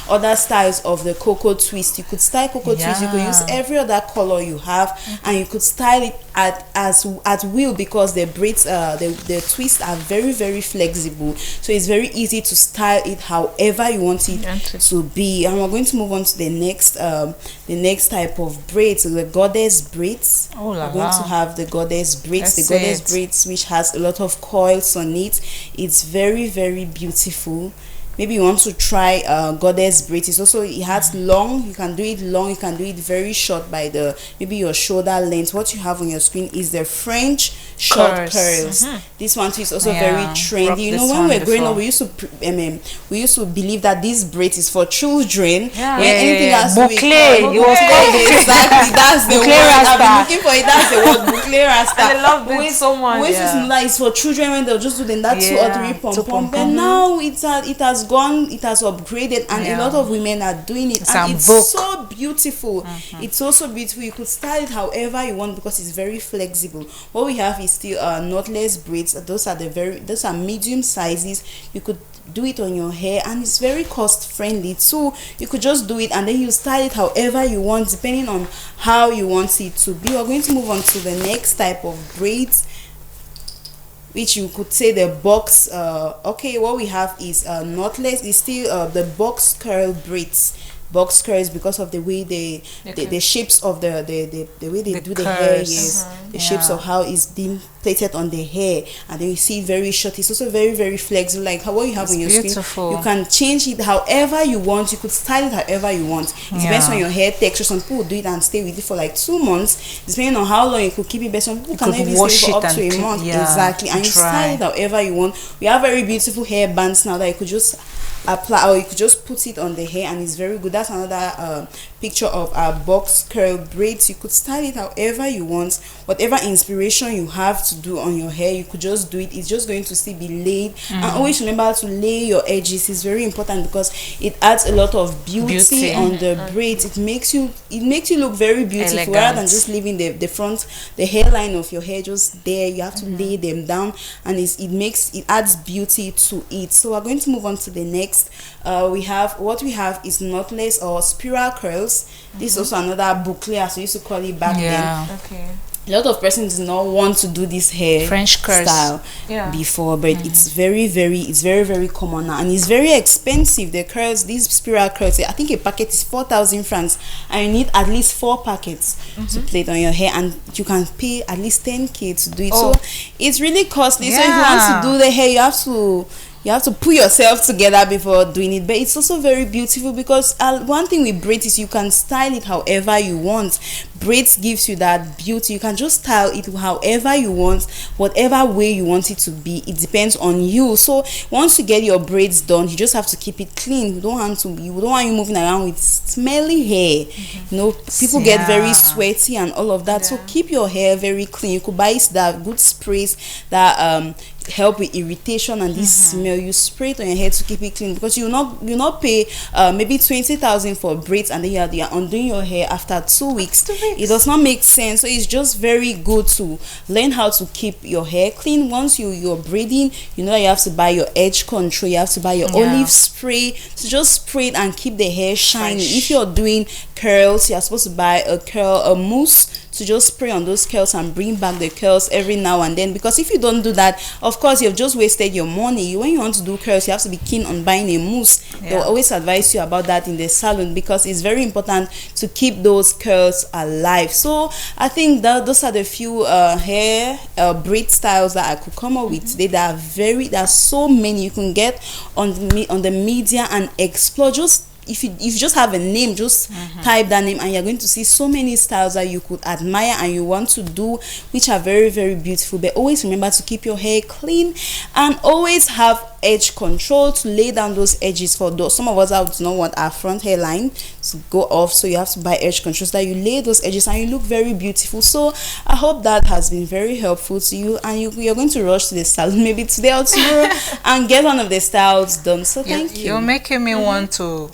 other styles of the cocoa twist. You could style cocoa twist. You could use every other color you have, and you could style it at will, because the braids, the twists are very, very flexible. So it's very easy to style it however you want it to be. And we're going to move on to the next type of braids, the goddess braids. We're going to have the goddess braids. The goddess braids, which has a lot of coils on it. It's very, very beautiful. Maybe you want to try goddess braids. It's also, it has long. You can do it long. You can do it very short by maybe your shoulder length. What you have on your screen is the French short curls. This one too is also very trendy. You know, when we were growing up, we used to believe that this braid is for children. When anything has to be it was called exactly, that's the word. I've been looking for it. That's the word, boucle rasta. I love it so much. We used to know that it's for children when they'll just do them that 2 or 3 pom pom. But now it has gone, it has upgraded, and a lot of women are doing it, and it's so beautiful. It's so beautiful. You could style it however you want because it's very flexible. What we have is still knotless braids. Those are medium sizes. You could do it on your hair, and it's very cost friendly, so you could just do it and then you style it however you want, depending on how you want it to be. We're going to move on to the next type of braids, which you could say the box. What we have is knotless. It's still the box curl braids. Box curls, because of the way the shapes of the way they do the hair, the shapes of how it's being plaited on the hair, and then you see it very short. It's also very, very flexible, like what you have on your screen. You can change it however you want. You could style it however you want. It depends on your hair texture. Some people do it and stay with it for like 2 months, depending on how long you could keep it. But some people can even stay for up to a month. Exactly, and you style it however you want. We have very beautiful hair bands now that you could just apply, or you could just put it on the hair, and it's very good. That's another picture of our box curl braids. You could style it however you want. Whatever inspiration you have to do on your hair, you could just do it. It's just going to still be laid. And always remember to lay your edges. It's very important because it adds a lot of beauty on the braids. It makes you look very beautiful, rather than just leaving the hairline of your hair just there. You have to lay them down, and it adds beauty to it. So we're going to move on to the next. We have is knotless or spiral curls. This is also another boucle, as we used to call it back then. A lot of persons do not want to do this hair French curls style before, but it's very, very common now, and it's very expensive. The curls, these spiral curls, I think a packet is 4,000 francs, and you need at least 4 packets to plait on your hair, and you can pay at least 10K to do it. So it's really costly. So if you want to do the hair, you have to put yourself together before doing it. But it's also very beautiful because one thing with braids is you can style it however you want. Braids gives you that beauty. You can just style it however you want, whatever way you want it to be. It depends on you. So once you get your braids done, you just have to keep it clean. You don't want you moving around with smelly hair. You know, people get very sweaty and all of that. So keep your hair very clean. You could buy that good sprays that help with irritation and this smell. You spray it on your hair to keep it clean, because you not pay maybe 20,000 for braids, and then you are undoing your hair after 2 weeks. It does not make sense. So it's just very good to learn how to keep your hair clean. Once you're braiding, you know that you have to buy your edge control, you have to buy your olive spray to just spray it and keep the hair shiny. If you're doing curls, you're supposed to buy a mousse to just spray on those curls and bring back the curls every now and then, because if you don't do that, of course you've just wasted your money. When you want to do curls, you have to be keen on buying a mousse. They'll always advise you about that in the salon, because it's very important to keep those curls alive. So I think that those are the few hair braid styles that I could come up with today. There are so many you can get on the media and explore. Just if you just have a name, just type that name, and you're going to see so many styles that you could admire and you want to do, which are very, very beautiful. But always remember to keep your hair clean, and always have edge control to lay down those edges for those. Some of us out do not want our front hairline to go off, so you have to buy edge control so that you lay those edges and you look very beautiful. So I hope that has been very helpful to you, and you're going to rush to the salon maybe today or tomorrow and get one of the styles done. So thank you. You're making me want to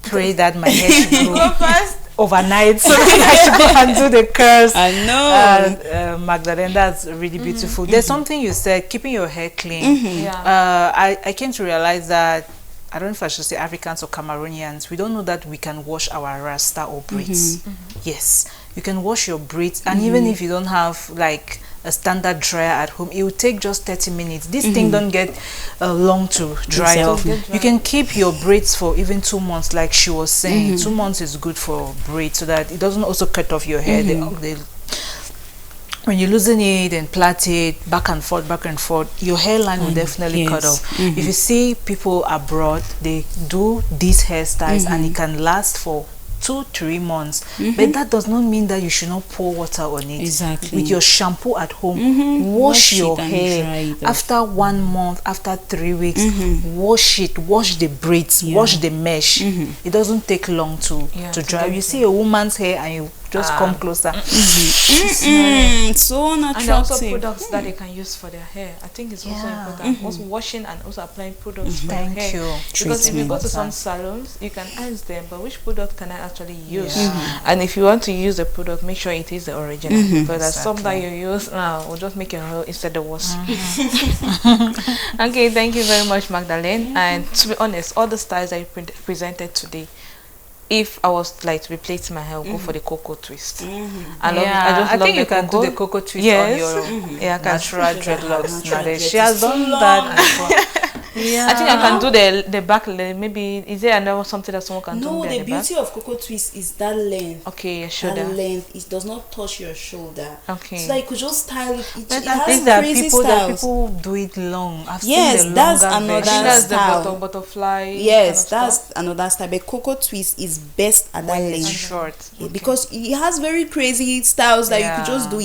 pray that my hair should go first overnight so that I should go and do the curls. I know. Magdalene, that's really beautiful. There's something you said, keeping your hair clean. I came to realize that, I don't know if I should say Africans or Cameroonians, we don't know that we can wash our rasta or braids. Yes, you can wash your braids, and even if you don't have like a standard dryer at home, it will take just 30 minutes. This thing don't get long to dry off. You can keep your braids for even 2 months, like she was saying. 2 months is good for braids so that it doesn't also cut off your hair. When you loosen it and plait it back and forth, your hairline will definitely cut off. If you see people abroad, they do these hairstyles and it can last for 2-3 months, but that does not mean that you should not pour water on it. Exactly. With your shampoo at home, wash your hair after 1 month, after 3 weeks. Wash it, wash the braids, wash the mesh. It doesn't take long to dry. You see a woman's hair and you just come closer. So unattractive. And also products that they can use for their hair. I think it's also important. Also washing and also applying products for your hair. Because if you go to some salons, you can ask them, but which product can I actually use? And if you want to use the product, make sure it is the original. Because there's some that you use will just make your hair instead of worse. Okay, thank you very much, Magdalene. And to be honest, all the styles that you presented today, if I was like to replace my hair, I'll go for the cocoa twist. I love it. I think you can do the cocoa twist on your natural dreadlocks. She has done that. I think I can do the back length. Maybe is there another something that someone can do? No, the beauty of cocoa twist is that length. Okay, your shoulder. That length, it does not touch your shoulder. Okay. So that you could just style it. But I think that people do it long. Yes, that's another style. The butterfly. Yes, that's another style. But cocoa twist is best at that length. Short. Because it has very crazy styles that you could just do.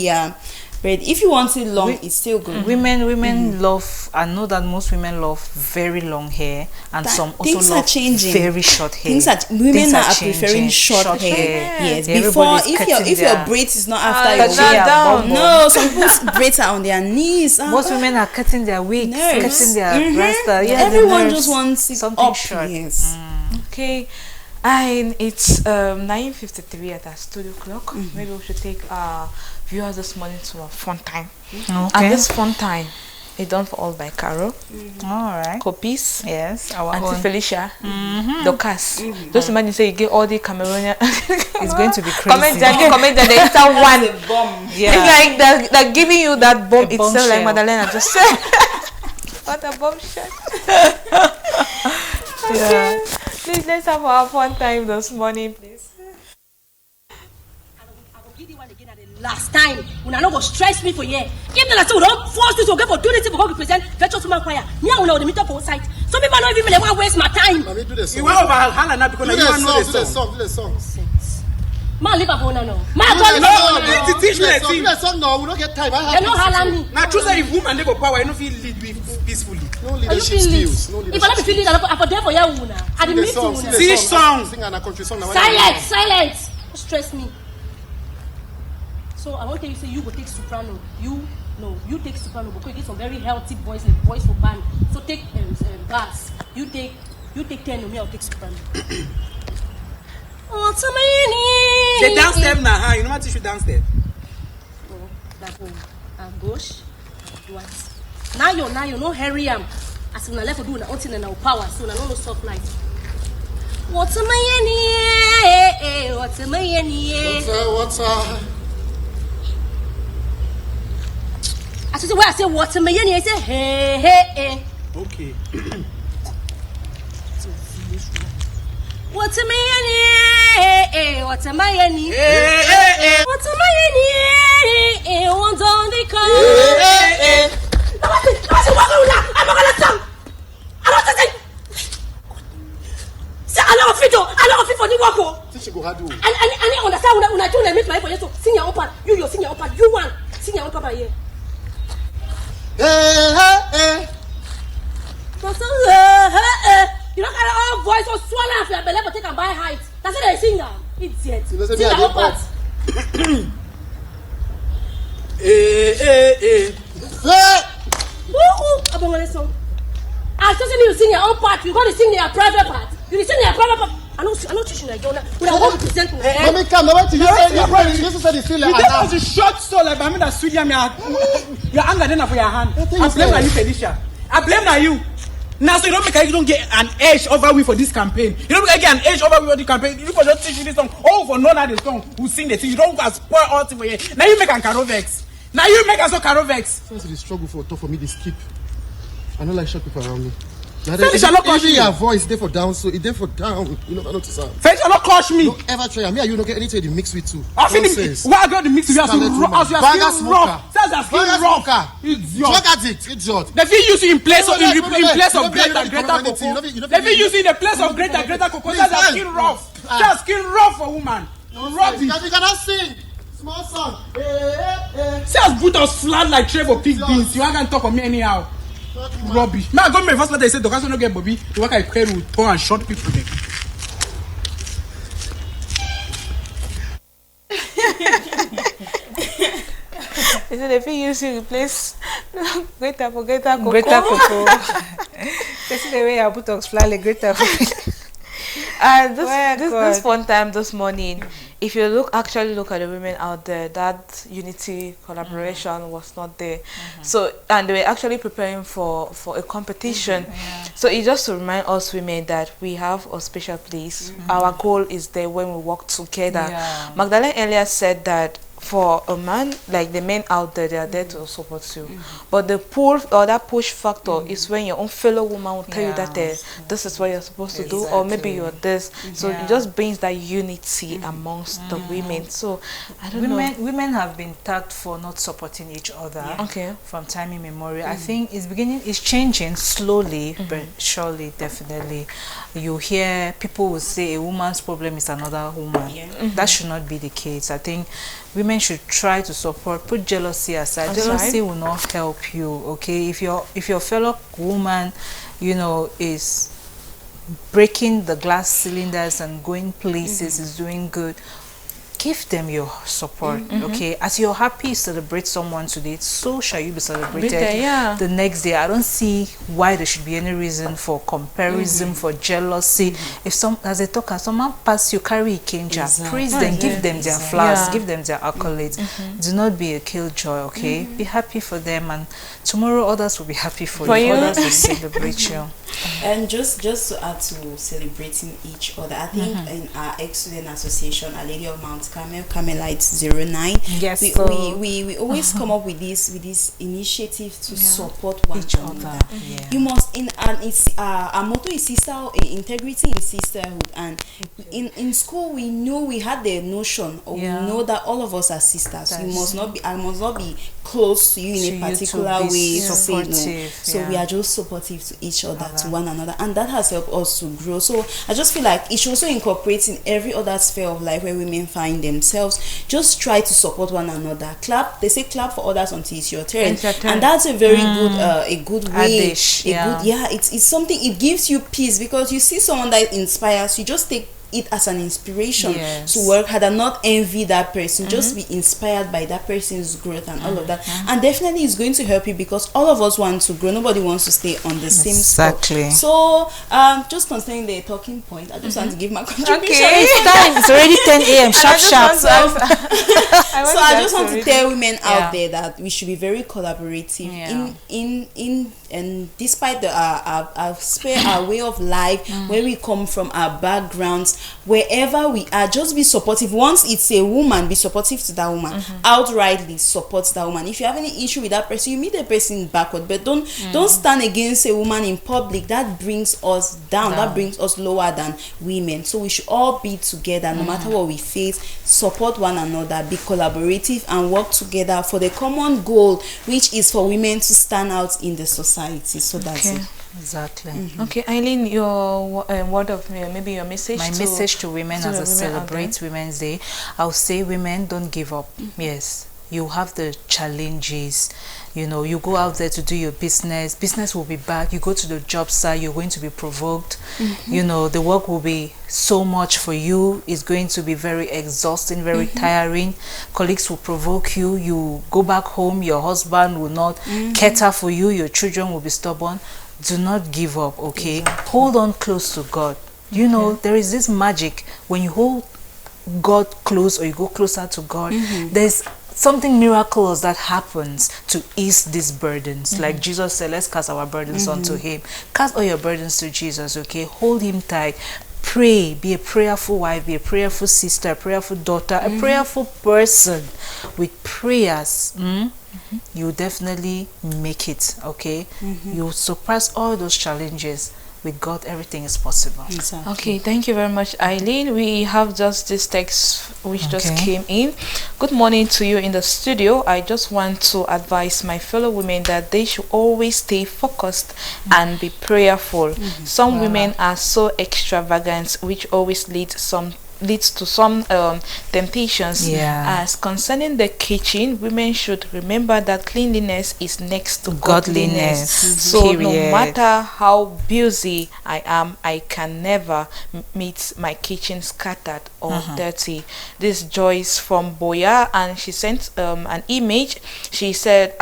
But if you want it long, it's still good. Women love, I know that most women love very long hair, and some also love very short hair. Women are preferring short hair. Yes, before if your braids is not after your down. No, some people's braids are on their knees. Most women are cutting their wigs, cutting their rasta. Everyone just wants it something up. Short. Yes. Okay. And it's 9:53 at our studio clock. Maybe we should take viewers this morning to a fun time. And this fun time is done for all by Carol. Alright. Copies. Yes. Our Auntie Felicia. Docas. Just imagine say you get all the Cameroonian. It's going to be crazy. Comment that there is one bomb. It's like they're giving you that bomb itself, like Madalena just said. What a bombshell. Okay. Please, let's have our fun time this morning, please. Last time, when I know go stress me for here. If the last we don't force you to go for do this, we go to present virtuous woman choir. Me I will know the meet up on site. Some people don't even want to waste my time. Let me do the song. You went over Hannah now because you want to do the song. Man, leave up on now. Man, do the song now. We don't get time. I have. You know how me. Now, true say if woman they go power, you don't feel lead peacefully. No leadership skills. If I don't feel lead, I for there for your woman. I didn't meet you. See song. Sing a country song. Silence. Stress me. So I want to tell you, say you go take soprano. You take soprano because you get some very healthy voice, like voice for band. So take bass. You take tenor. Me I'll take soprano. What's my name? The dance step now, huh? You know what you should dance step. Oh, that one. And gauche. And what? Now you no hurry am. As when I left for do na until na power, so na no soft light. What's my name? What's my name? What's I said, where I say what's my name? I say hey. Okay. What's my name? What's my name? What's my name? What's on the car? I'm not gonna sing. I love fit for the work. Teach you go hard do. And I understand when I do meet my for you to sing your own part. You sing your own part. You want sing your own part here. Hey. You don't carry all voice or swallow for your belly, but take and buy height. That's what they sing now. Idiot. You know, say Sing me, I the whole dey part. I still see you sing your own part. You got to sing your private part. You sing your private part. I know teaching like you. We are going to present me. Let me come. Now, wait till you say your brother. You said it's still like You don't want to short so like I mean that sweet yam your anger then for your hand. I blame na you, Felicia. I blame na you. Now so you don't get an edge over we for this campaign. You don't get an edge over we for the campaign. You for just teaching this song. Oh, for none of the song who sing the thing. You don't go and spoil all thing for you. Now you make an Carovex. Now you make us a Carovex. Since the struggle for me to skip. I don't like short people around me. Felicia, not crush me. Your voice there for down, so it's there for down. You know, I know to sound. Felicia, not crush me. Don't ever try. Me and you don't get anything to mix with too. I feel why I got the mix with you as you rough. Says as you rough. Idiot. Look at it, idiot. They feel use you in place of greater cocoa. They feel use you in the place of greater cocoa. Says as skin rough. Just skin rough for woman. Rubbish. You cannot sing. Small song. Says put us flat like tray for pig beans. You can't talk on me anyhow. Rubbish. Man, I got my first letter. They said, "Don't get Bobby. You work at Peru, go and short people." Is it if you use to replace greater cocoa? Greater cocoa. This is the way I put us fly like greater cocoa. This one time this morning, if you actually look at the women out there, that unity collaboration was not there. So and they were actually preparing for a competition. So it's just to remind us women that we have a special place. Our goal is there when we work together. Magdalene earlier said that for a man, like the men out there, they are there to support you. But the pull or that push factor is when your own fellow woman will tell you that this is what you're supposed to do, or maybe you're this. So it just brings that unity amongst the women. So I don't know. Women have been tagged for not supporting each other from time immemorial. I think it's changing slowly, but surely, definitely. You hear people will say a woman's problem is another woman. That should not be the case. I think women should try to support, put jealousy aside. Jealousy will not help you, okay? If your fellow woman, you know, is breaking the glass cylinders and going places, is doing good, give them your support, okay? As you're happy to celebrate someone today, so shall you be celebrated the next day. I don't see why there should be any reason for comparison, for jealousy. If as they talk, as someone pass you, carry a kenja, praise them, give them their flowers, give them their accolades. Do not be a killjoy, okay? Be happy for them, and tomorrow others will be happy for you. Others will celebrate you. And just to add to celebrating each other, I think in our ex-student association, Our Lady of Mount Carmel, Carmelites 09, we always come up with this initiative to support one another. You must our motto is integrity in sisterhood, and in school we know we had the notion, or we know that all of us are sisters. I must not be close to you in a particular way to say no. So we are just supportive to each other, to one another, and that has helped us to grow. So I just feel like it should also incorporate in every other sphere of life where women find themselves. Just try to support one another. They say clap for others until it's your turn, and that's a very good way. It's something, it gives you peace, because you see someone that inspires you, just take it as an inspiration to work hard and not envy that person. Just be inspired by that person's growth and all of that, and definitely it's going to help you, because all of us want to grow. Nobody wants to stay on the same spot. So just concerning the talking point, I just want to give my contribution. It's time. It's already 10 a.m. sharp. So I just want to tell women out there that we should be very collaborative and despite our way of life, where we come from, our backgrounds, wherever we are, just be supportive. Once it's a woman, be supportive to that woman. Outrightly support that woman. If you have any issue with that person, you meet the person backward, but don't stand against a woman in public. That brings us down. That brings us lower than women. So we should all be together, no matter what we face. Support one another, be collaborative, and work together for the common goal, which is for women to stand out in the society. So that's it. Exactly. Okay, Eileen, your word of maybe your message. My message to women as I celebrate Women's Day, I'll say, women, don't give up. Yes, you have the challenges. You know, you go out there to do your business will be bad. You go to the job site, you're going to be provoked. You know, the work will be so much for you. It's going to be very exhausting, very tiring. Colleagues will provoke you. You go back home, your husband will not cater for you. Your children will be stubborn. Do not give up, okay? Exactly. Hold on close to God. You know, there is this magic when you hold God close, or you go closer to God, there's something miraculous that happens to ease these burdens. Like Jesus said, let's cast our burdens onto him. Cast all your burdens to Jesus, okay? Hold him tight. Pray. Be a prayerful wife, be a prayerful sister, a prayerful daughter, a prayerful person. With prayers, you definitely make it, okay? You surpass all those challenges. With God, everything is possible. Exactly. Okay, thank you very much, Eileen. We have just this text which just came in. Good morning to you in the studio. I just want to advise my fellow women that they should always stay focused and be prayerful. Some women are so extravagant, which always leads to some temptations. As concerning the kitchen, women should remember that cleanliness is next to godliness. So no matter how busy I am, I can never meet my kitchen scattered or dirty. This Joyce from Boya, and she sent an image. She said,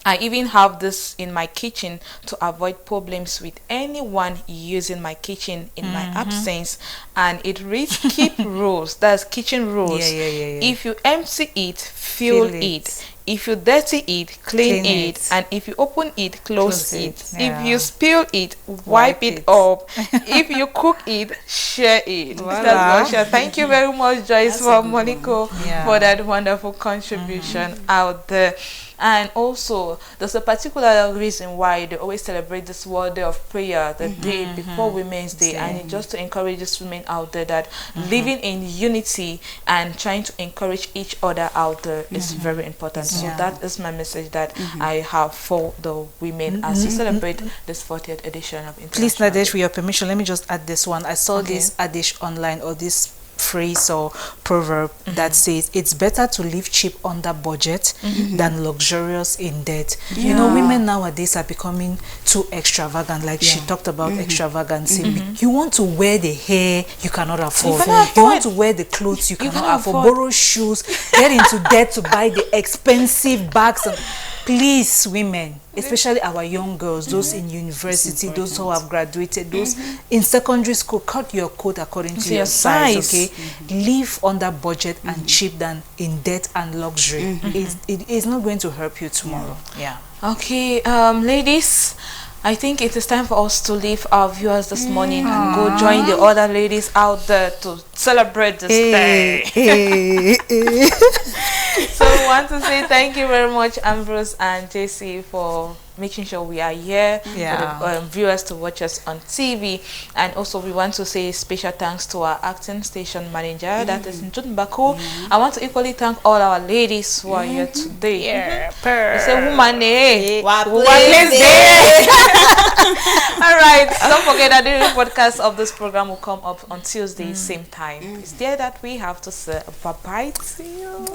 I even have this in my kitchen to avoid problems with anyone using my kitchen in my absence. And it reads, keep rules. That's kitchen rules. If you empty it, fill it. If you dirty it, clean it. And if you open it, close it. If you spill it, wipe it up. If you cook it, share it. Thank you very much, Joyce, for Monaco, for that wonderful contribution out there. And also, there's a particular reason why they always celebrate this World Day of Prayer, the day before Women's Day, and it's just to encourage these women out there that living in unity and trying to encourage each other out there is very important. So that is my message that I have for the women as we celebrate this 40th edition of International. Please, Nadesh, with your permission, let me just add this one. I saw this adage online, or this phrase or proverb that says it's better to live cheap under budget than luxurious in debt. You know, women nowadays are becoming too extravagant. Like she talked about extravagance. You want to wear the hair you cannot afford. You want to wear the clothes you cannot afford. Borrow shoes, get into debt to buy the expensive bags. Please, women, especially our young girls, those in university, those who have graduated, those in secondary school, cut your coat according to your size, okay? Live under budget and cheap than in debt and luxury. It is not going to help you tomorrow. Okay, ladies, I think it is time for us to leave our viewers this morning and go join the other ladies out there to celebrate this day. So we want to say thank you very much, Ambrose and JC, for making sure we are here for the viewers to watch us on TV. And also we want to say special thanks to our acting station manager, that is Njunbaku. I want to equally thank all our ladies who are here today. It's a woman day. Alright, don't forget that the podcast of this program will come up on Tuesday, same time. It's there that we have to say bye-bye to you.